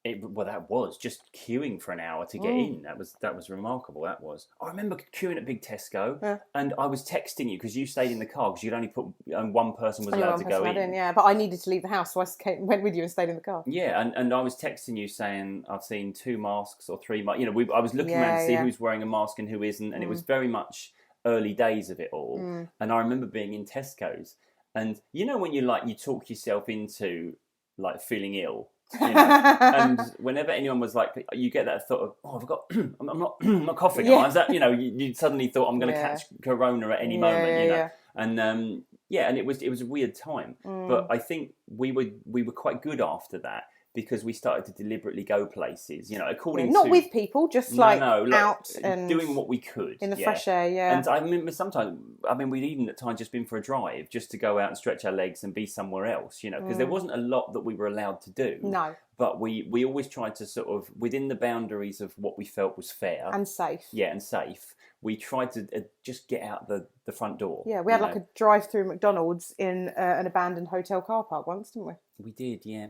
That was just queuing for an hour to get in. That was remarkable. That was. I remember queuing at Big Tesco, and I was texting you because you stayed in the car because you'd only put one person was allowed to go in. Yeah, but I needed to leave the house, so I went with you and stayed in the car. Yeah, and I was texting you saying I've seen 2 masks or 3 masks. You know, I was looking around to see who's wearing a mask and who isn't, and it was very much early days of it all. And I remember being in Tesco's, and you know when you talk yourself into like feeling ill. You know? And whenever anyone was like, you get that thought of, oh, I've got, I'm not coughing. Is that, you know, you suddenly thought I'm going to catch corona at any moment, you know, and and it was a weird time, but I think we were quite good after that because we started to deliberately go places, you know, according not to... with people, just out and... doing what we could. In the fresh air, And I remember sometimes, we'd even at times just been for a drive, just to go out and stretch our legs and be somewhere else, you know, because there wasn't a lot that we were allowed to do. No. But we always tried to sort of, within the boundaries of what we felt was fair. And safe. Yeah, and safe. We tried to just get out the front door. Yeah, we had like a drive-through McDonald's in an abandoned hotel car park once, didn't we? We did, yeah.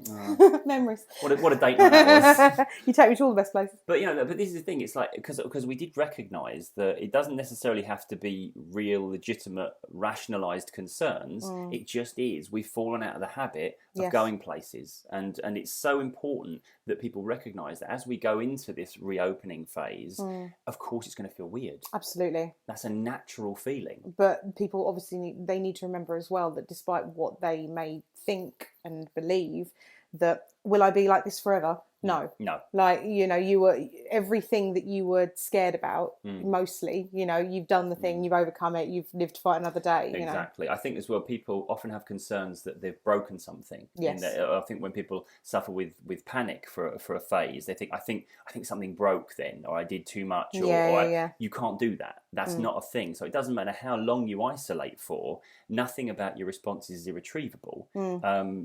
Memories. What a date night that was. You take me to all the best places. But you know, but this is the thing. It's like because we did recognise that it doesn't necessarily have to be real, legitimate, rationalised concerns. It just is. We've fallen out of the habit of going places, and it's so important that people recognise that as we go into this reopening phase, of course, it's going to feel weird. Absolutely. That's a natural feeling. But people obviously need to remember as well that despite what they may think and believe, that will I be like this forever? No. No. Like, you know, you were, everything that you were scared about, mostly, you know, you've done the thing, you've overcome it, you've lived to fight another day. Exactly. I think as well, people often have concerns that they've broken something. Yes. I think when people suffer with panic for a phase, they think, I think something broke then, or I did too much, or you can't do that. That's not a thing. So it doesn't matter how long you isolate for, nothing about your responses is irretrievable.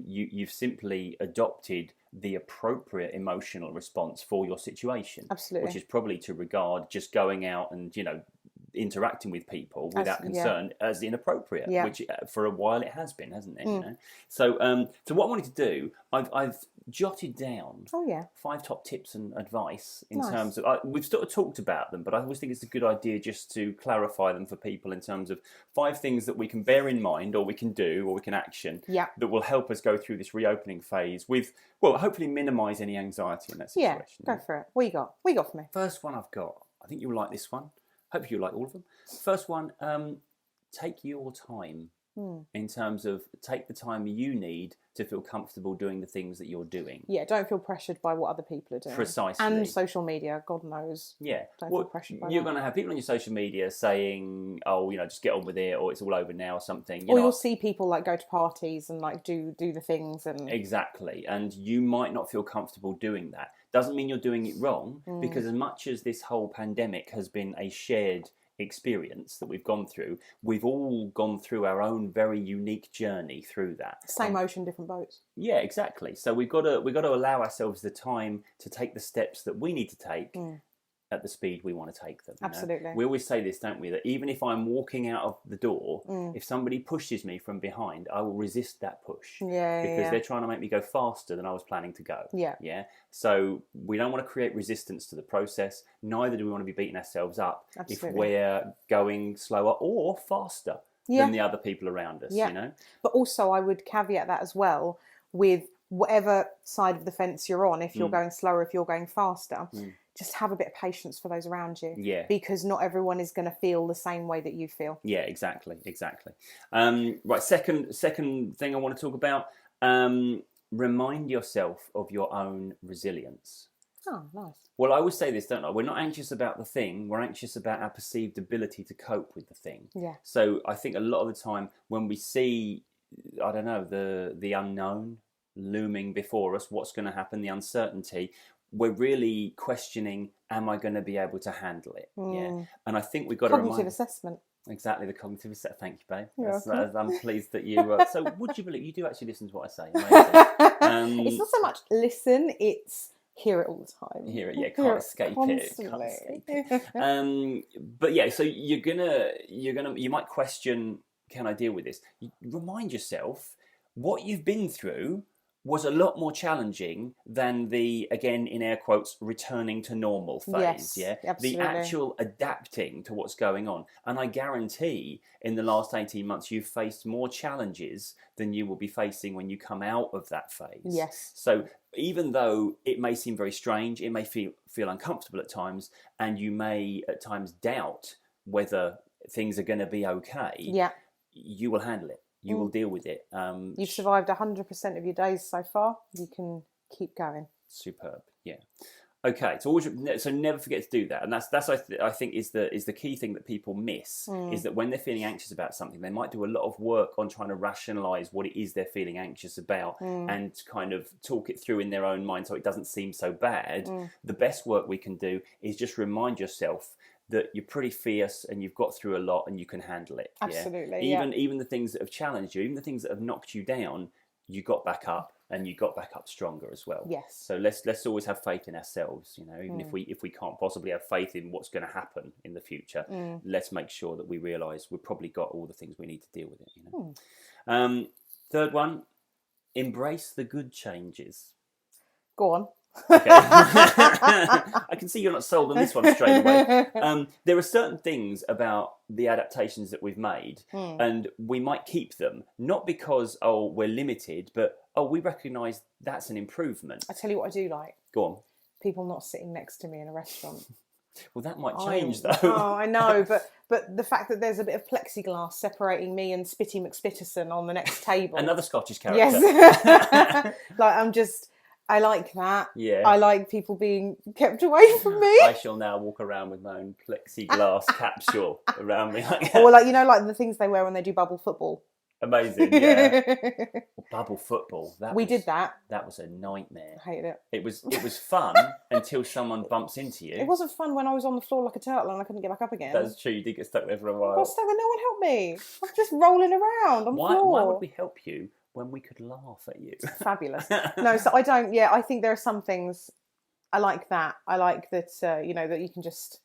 You've simply adopted the appropriate emotional response for your situation. Absolutely. Which is probably to regard just going out and, you know, interacting with people without concern as inappropriate, which for a while it has been, hasn't it? You know? So what I wanted to do, I've jotted down 5 top tips and advice in terms of, we've sort of talked about them, but I always think it's a good idea just to clarify them for people in terms of 5 things that we can bear in mind, or we can do, or we can action that will help us go through this reopening phase with, well, hopefully minimise any anxiety in that situation. Go for it. What you got? What you got for me? First one I've got, I think you'll like this one. Hope you like all of them. First one, take your time in terms of take the time you need to feel comfortable doing the things that you're doing. Yeah, don't feel pressured by what other people are doing. Precisely. And social media, God knows. Yeah. Don't feel pressured by you're that. going to have people on your social media saying, oh, you know, just get on with it, or it's all over now, or something. Or you'll see people like go to parties and like do the things. And Exactly. And you might not feel comfortable doing that. Doesn't mean you're doing it wrong, because as much as this whole pandemic has been a shared experience that we've gone through, we've all gone through our own very unique journey through that. Same ocean, different boats. Yeah, exactly. So we've got to allow ourselves the time to take the steps that we need to take at the speed we want to take them. Absolutely. Know? We always say this, don't we? That even if I'm walking out of the door, if somebody pushes me from behind, I will resist that push. Because they're trying to make me go faster than I was planning to go. Yeah. So we don't want to create resistance to the process. Neither do we want to be beating ourselves up if we're going slower or faster than the other people around us. You know. But also, I would caveat that as well with whatever side of the fence you're on. If you're going slower, if you're going faster. Just have a bit of patience for those around you. Yeah. Because not everyone is going to feel the same way that you feel. Yeah, exactly. Right, second thing I want to talk about, remind yourself of your own resilience. Oh, nice. Well, I always say this, don't I? We're not anxious about the thing, we're anxious about our perceived ability to cope with the thing. Yeah. So I think a lot of the time when we see, I don't know, the unknown looming before us, what's going to happen, the uncertainty, we're really questioning, am I going to be able to handle it? Yeah. And I think we've got cognitive assessment. Exactly, the cognitive assessment. Thank you, babe. You're I'm pleased that you... so would you believe you do actually listen to what I say? It's not so much listen, it's hear it all the time. Hear it, yeah, can't escape it. But yeah, so you might question, can I deal with this? You remind yourself what you've been through was a lot more challenging than the, again, in air quotes, returning to normal phase. Yes, absolutely. The actual adapting to what's going on. And I guarantee in the last 18 months, you've faced more challenges than you will be facing when you come out of that phase. Yes. So even though it may seem very strange, it may feel uncomfortable at times, and you may at times doubt whether things are going to be okay, you will handle it. You will deal with it. You've survived 100% of your days so far. You can keep going. Superb. Yeah. Okay. So never forget to do that. And that's I think is the key thing that people miss is that when they're feeling anxious about something, they might do a lot of work on trying to rationalise what it is they're feeling anxious about and kind of talk it through in their own mind so it doesn't seem so bad. The best work we can do is just remind yourself that you're pretty fierce and you've got through a lot and you can handle it. Absolutely. Even the things that have challenged you, even the things that have knocked you down, you got back up and you got back up stronger as well. Yes. So let's always have faith in ourselves, you know, even if we can't possibly have faith in what's going to happen in the future, let's make sure that we realise we've probably got all the things we need to deal with it, you know. Third one, embrace the good changes. Go on. Okay. I can see you're not sold on this one straight away. There are certain things about the adaptations that we've made, and we might keep them, not because, we're limited, but, we recognise that's an improvement. I tell you what I do like. Go on. People not sitting next to me in a restaurant. Well, that might change, though. Oh, I know, but the fact that there's a bit of plexiglass separating me and Spitty McSpitterson on the next table. Another Scottish character. Yes. Like, I'm just... I like that. Yeah. I like people being kept away from me. I shall now walk around with my own plexiglass capsule around me. Or like, you know, like the things they wear when they do bubble football. Amazing, yeah. Bubble football. We did that. That was a nightmare. I hated it. It was fun until someone bumps into you. It wasn't fun when I was on the floor like a turtle and I couldn't get back up again. That's true. You did get stuck there for a while. I got stuck there. No one helped me. I was just rolling around on the floor. Why would we help you when we could laugh at you? Fabulous. No, so I don't. Yeah, I think there are some things. I like that. I like that. You know, that you can just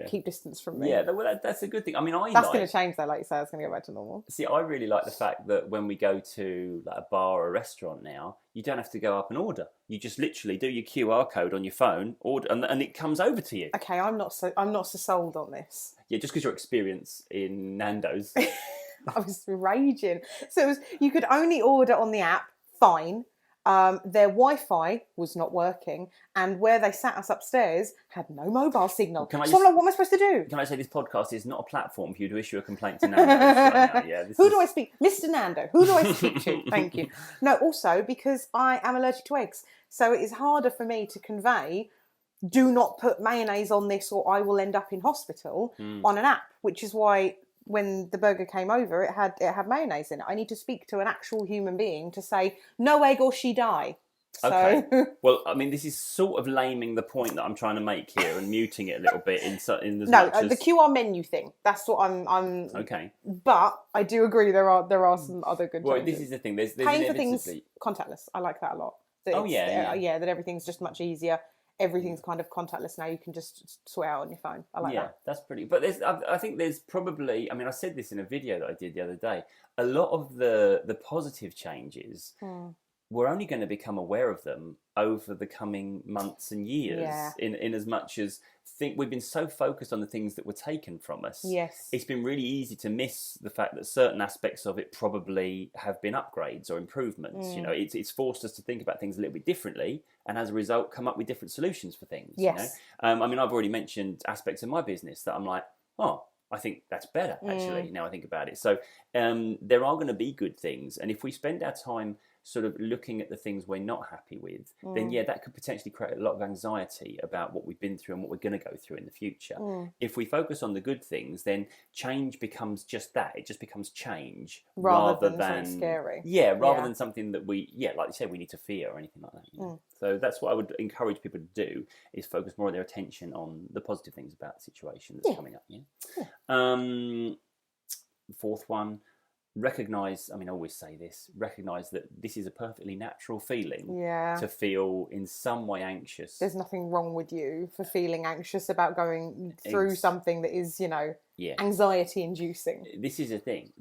keep distance from me. Yeah, well, that's a good thing. I mean, that's going to change though. Like you say, it's going to go back to normal. See, I really like the fact that when we go to like a bar or a restaurant now, you don't have to go up and order. You just literally do your QR code on your phone, order, and it comes over to you. Okay, I'm not so sold on this. Yeah, just because your experience in Nando's. I was raging. So it was, you could only order on the app. Fine. Their Wi-Fi was not working, and where they sat us upstairs had no mobile signal. So I'm like, what am I supposed to do? Can I say this podcast is not a platform for you to issue a complaint to Nando's right now? Yeah, Who do I speak? Mr. Nando. Who do I speak to? Thank you. No, also because I am allergic to eggs, so it is harder for me to convey. Do not put mayonnaise on this, or I will end up in hospital on an app. Which is why when the burger came over, it had mayonnaise in it. I need to speak to an actual human being to say no egg or she die. So. Okay. Well, I mean, this is sort of laming the point that I'm trying to make here and muting it a little bit in the QR menu thing. That's what I'm. Okay. But I do agree there are some other good. Well, changes. this is the thing. There's paying for things contactless. I like that a lot. That everything's just much easier. Everything's kind of contactless now. You can just sort out on your phone. I like that. Yeah, that's pretty. But I think there's probably. I mean, I said this in a video that I did the other day. A lot of the positive changes, we're only going to become aware of them over the coming months and years. Yeah. In as much as we've been so focused on the things that were taken from us. Yes. It's been really easy to miss the fact that certain aspects of it probably have been upgrades or improvements. You know, it's forced us to think about things a little bit differently, and as a result, come up with different solutions for things. Yes. You know? I mean, I've already mentioned aspects of my business that I'm like, oh, I think that's better, actually, now I think about it. So there are going to be good things. And if we spend our time sort of looking at the things we're not happy with, then that could potentially create a lot of anxiety about what we've been through and what we're going to go through in the future. If we focus on the good things, then change becomes just that. It just becomes change rather than something scary. Yeah, rather than something that like you said, we need to fear or anything like that. You know? So that's what I would encourage people to do, is focus more of their attention on the positive things about the situation that's coming up. Yeah. Fourth one. Recognise, I mean, I always say this, recognise that this is a perfectly natural feeling to feel in some way anxious. There's nothing wrong with you for feeling anxious about going through something that is, anxiety inducing. This is the thing.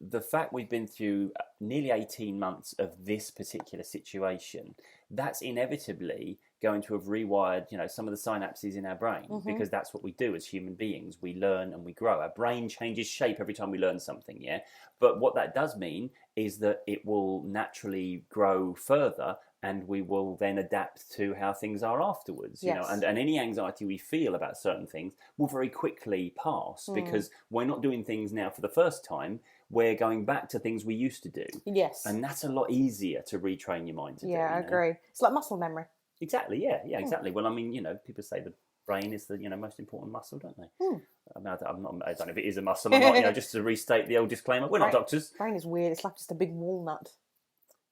The fact we've been through nearly 18 months of this particular situation, that's inevitably going to have rewired, some of the synapses in our brain, because that's what we do as human beings. We learn and we grow. Our brain changes shape every time we learn something, yeah? But what that does mean is that it will naturally grow further, and we will then adapt to how things are afterwards. You know, and any anxiety we feel about certain things will very quickly pass, because we're not doing things now for the first time. We're going back to things we used to do. Yes. And that's a lot easier to retrain your mind to do. Yeah, I agree. It's like muscle memory. Exactly, yeah, exactly. Well, I mean, people say the brain is the most important muscle, don't they? I mean, I don't know if it is a muscle or not. Just to restate the old disclaimer, we're not doctors. Brain is weird. It's like just a big walnut.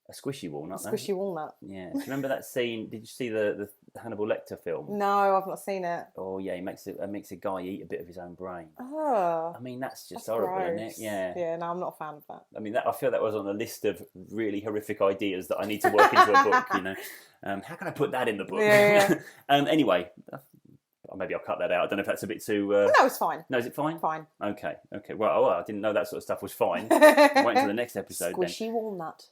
A squishy walnut. Squishy walnut. Yeah. Do you remember that scene? Did you see the Hannibal Lecter film? No, I've not seen it. Oh yeah, he makes a guy eat a bit of his own brain. Oh. I mean, that's horrible, gross. isn't it? Yeah. Yeah. No, I'm not a fan of that. I mean, I feel that was on a list of really horrific ideas that I need to work into a book. How can I put that in the book? Yeah. Anyway. Maybe I'll cut that out. I don't know if that's a bit too... No, it's fine. No, is it fine? Fine. Okay. Well, I didn't know that sort of stuff was fine. Wait until the next episode. Squishy walnut.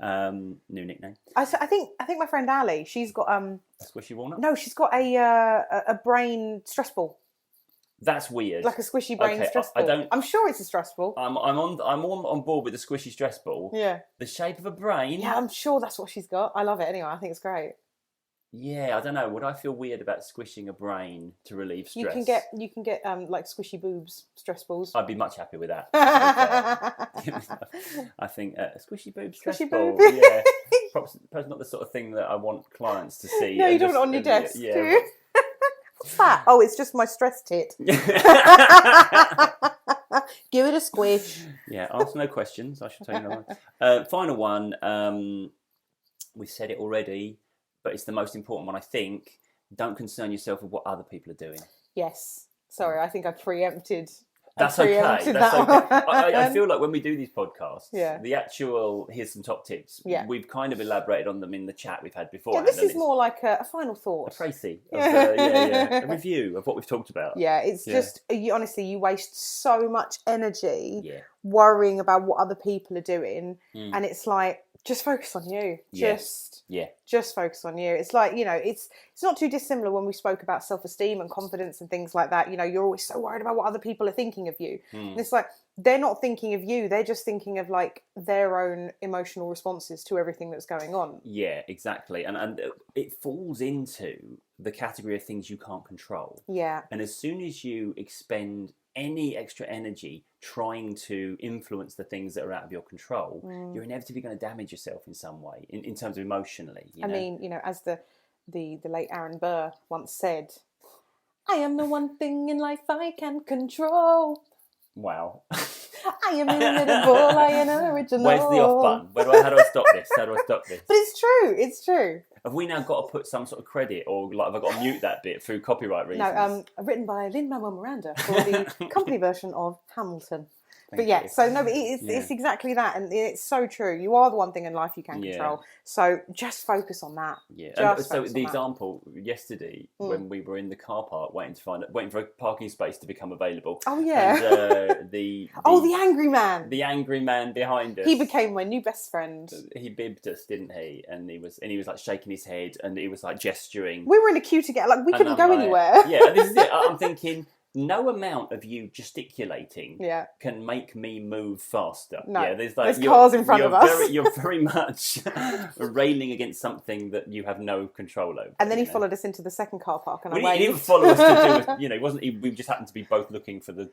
New nickname. I think my friend Ali, she's got a squishy walnut. No, she's got a brain stress ball. That's weird. Like a squishy brain stress ball. I'm sure it's a stress ball. I'm on board with the squishy stress ball. Yeah. The shape of a brain. Yeah, I'm sure that's what she's got. I love it anyway. I think it's great. Yeah, I don't know. Would I feel weird about squishing a brain to relieve stress? You can get like squishy boobs stress balls. I'd be much happier with that. To be fair. I think squishy boob stress Squishy ball. boob. Yeah, perhaps not the sort of thing that I want clients to see. No, you and don't just- want it on your and, desk, yeah, do you? What's that? Oh, it's just my stress tit. Give it a squish. Yeah, ask no questions. I should tell you final one. We've said it already, but it's the most important one, I think. Don't concern yourself with what other people are doing. Yes. Sorry, I think I preempted. That's okay. That's okay. I feel like when we do these podcasts, Yeah. the actual here's some top tips. Yeah. We've kind of elaborated on them in the chat we've had before. Yeah, this is more like a final a thought. précis, a review of what we've talked about. Yeah, it's just honestly, you waste so much energy Yeah. worrying about what other people are doing, and it's like just focus on you. Just focus on you. It's like, it's not too dissimilar when we spoke about self-esteem and confidence and things like that. You're always so worried about what other people are thinking of you. And it's like they're not thinking of you, they're just thinking of like their own emotional responses to everything that's going on. Yeah, exactly. And it falls into the category of things you can't control. Yeah. And as soon as you expend any extra energy trying to influence the things that are out of your control, you're inevitably going to damage yourself in some way, in terms of emotionally. I mean, as the late Aaron Burr once said, I am the one thing in life I can control. Wow. I am inimitable, I am original. Where's the off button? How do I stop this? How do I stop this? But it's true. Have we now got to put some sort of credit, or like have I got to mute that bit through copyright reasons? No, written by Lin-Manuel Miranda for the company version of Hamilton. Thank But you. so no, but it's exactly that, and it's so true. You are the one thing in life you can control. So just focus on that. Yeah. And so the example yesterday when we were in the car park waiting for a parking space to become available. Oh yeah. And, the angry man. The angry man behind us. He became my new best friend. He bibbed us, didn't he? And he was like shaking his head, and he was like gesturing. We were in a queue to get we couldn't go anywhere. Yeah, this is it. I'm thinking, no amount of you gesticulating can make me move faster. No, yeah, there's cars in front of us. You're very much railing against something that you have no control over. And then he followed us into the second car park, and he didn't follow us to do it. We just happened to be both looking for the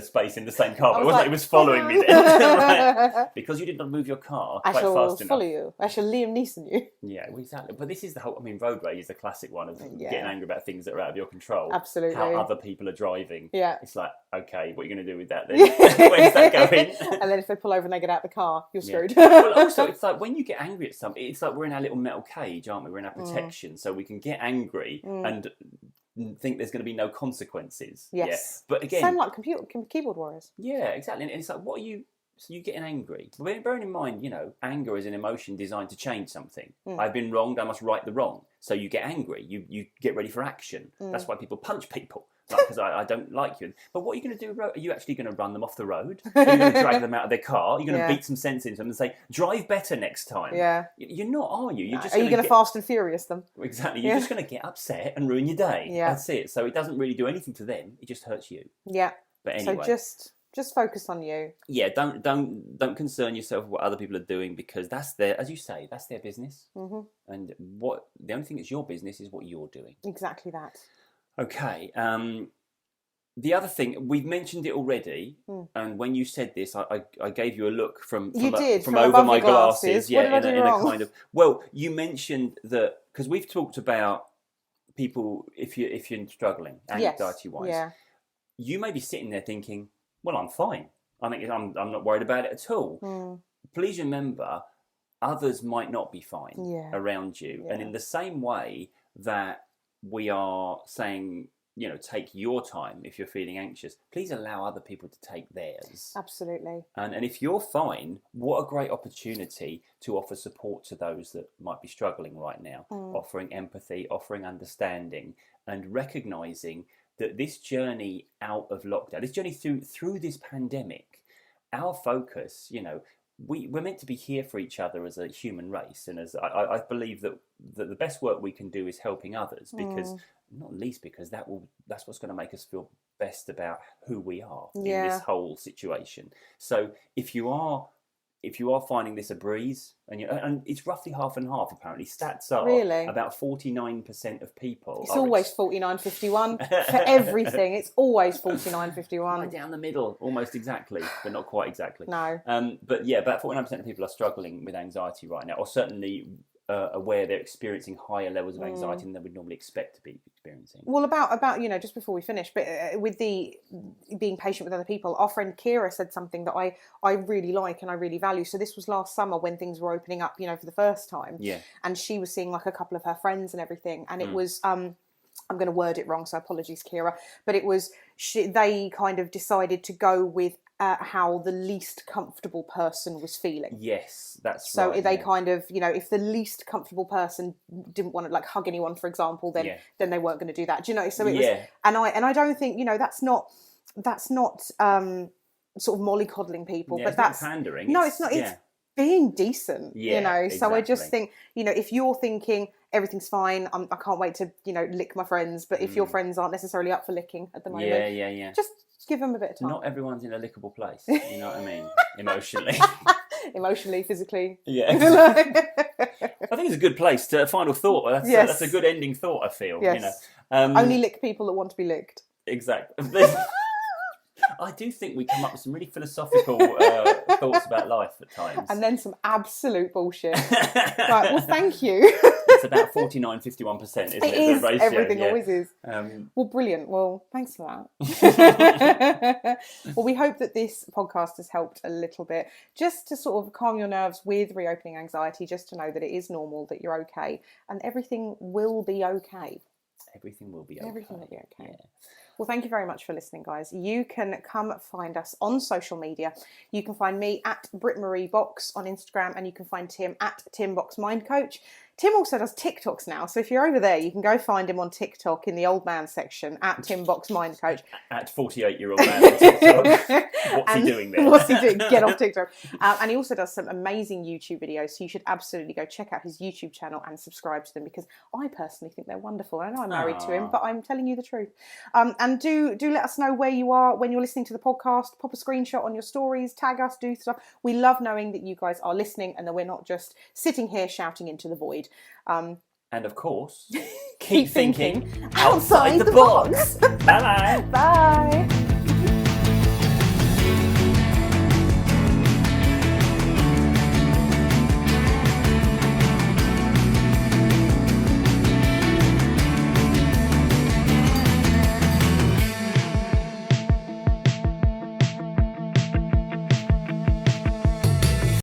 space in the same car. But it wasn't like he was following me then. Right? Because you did not move your car quite fast enough. I shall follow you. I shall Liam Neeson you. Yeah, well, exactly. But this is the whole. Road rage is the classic one of getting angry about things that are out of your control. Absolutely. How other people are driving. Yeah. It's like, okay, what are you going to do with that then? Where's that going? And then if they pull over and they get out of the car, you're screwed. Well, also, it's like when you get angry at something, it's like we're in our little metal cage, aren't we? We're in our protection, so we can get angry and think there's going to be no consequences. Yes. Yeah. But again, same like keyboard warriors. Yeah, exactly. And it's like, what are you? So you're getting angry. But bearing in mind, anger is an emotion designed to change something. I've been wronged, I must right the wrong. So you get angry, you get ready for action. That's why people punch people, because I don't like you. But what are you going to do? Are you actually going to run them off the road? Are you going to drag them out of their car? Are you going to beat some sense into them and say, drive better next time? Yeah. You're not, are you? You're just are you going to Fast and Furious them? Exactly. You're just going to get upset and ruin your day. Yeah. That's it. So it doesn't really do anything to them. It just hurts you. Yeah. But anyway. So just focus on you. Yeah, don't concern yourself with what other people are doing, because that's as you say, that's their business. Mm-hmm. And the only thing that's your business is what you're doing. Exactly that. Okay. The other thing, we've mentioned it already, and when you said this, I gave you a look from over my glasses. Yeah, in a kind of. Well, you mentioned that because we've talked about people if you're struggling anxiety-wise. Yeah. You may be sitting there thinking, well, I'm fine. I'm not worried about it at all. Please remember, others might not be fine around you. And in the same way that we are saying, take your time if you're feeling anxious, please allow other people to take theirs. Absolutely. And if you're fine, what a great opportunity to offer support to those that might be struggling right now, offering empathy, offering understanding, and recognising that this journey out of lockdown, this journey through this pandemic, our focus, we're meant to be here for each other as a human race, and as I believe that the best work we can do is helping others, because not least because that's what's going to make us feel best about who we are in this whole situation. So if you are if you are finding this a breeze, and it's roughly half and half apparently, stats are Really? about 49% of people. It's always 49-51 for everything. It's always 49-51. Right down the middle, almost exactly, but not quite exactly. No. But yeah, about 49% of people are struggling with anxiety right now, or certainly aware they're experiencing higher levels of anxiety than they would normally expect to be experiencing. Well, about just before we finish, but with the being patient with other people, our friend Kira said something that I really like and I really value. So this was last summer when things were opening up, for the first time. Yeah. And she was seeing like a couple of her friends and everything, and it was I'm going to word it wrong, so apologies, Kira. But it was they kind of decided to go with how the least comfortable person was feeling. Yes, that's so right. So they kind of, if the least comfortable person didn't want to like hug anyone, for example, then they weren't going to do that. Do you know? So it was, and I don't think that's not sort of mollycoddling people, but that's pandering. No, it's not. It's being decent. Exactly. So I just think if you're thinking everything's fine, I can't wait to lick my friends, but if your friends aren't necessarily up for licking at the moment, just give them a bit of time. Not everyone's in a lickable place. You know what I mean? Emotionally. Emotionally, physically. Yeah. Exactly. I think it's a good place to final thought. That's a good ending thought, I feel. Yes. Only lick people that want to be licked. Exactly. I do think we come up with some really philosophical thoughts about life at times. And then some absolute bullshit. Right, well, thank you. It's about 49-51%, isn't it? It is. The ratio, Everything always is. Well, brilliant. Well, thanks for that. Well, we hope that this podcast has helped a little bit, just to sort of calm your nerves with reopening anxiety, just to know that it is normal, that you're okay, and everything will be okay. Everything will be okay. Everything will be okay. Yeah. Well, thank you very much for listening, guys. You can come find us on social media. You can find me at Britt Marie Box on Instagram, and you can find Tim at Tim Box Mind Coach. Tim also does TikToks now, so if you're over there, you can go find him on TikTok in the old man section at Tim Box Mind Coach. At 48-year-old man on TikTok. What's he doing there? What's he doing? Get off TikTok. And he also does some amazing YouTube videos, so you should absolutely go check out his YouTube channel and subscribe to them, because I personally think they're wonderful. I know I'm married to him, but I'm telling you the truth. And do let us know where you are when you're listening to the podcast. Pop a screenshot on your stories, tag us, do stuff. We love knowing that you guys are listening and that we're not just sitting here shouting into the void. And of course, keep thinking outside the box. Bye-bye. Bye.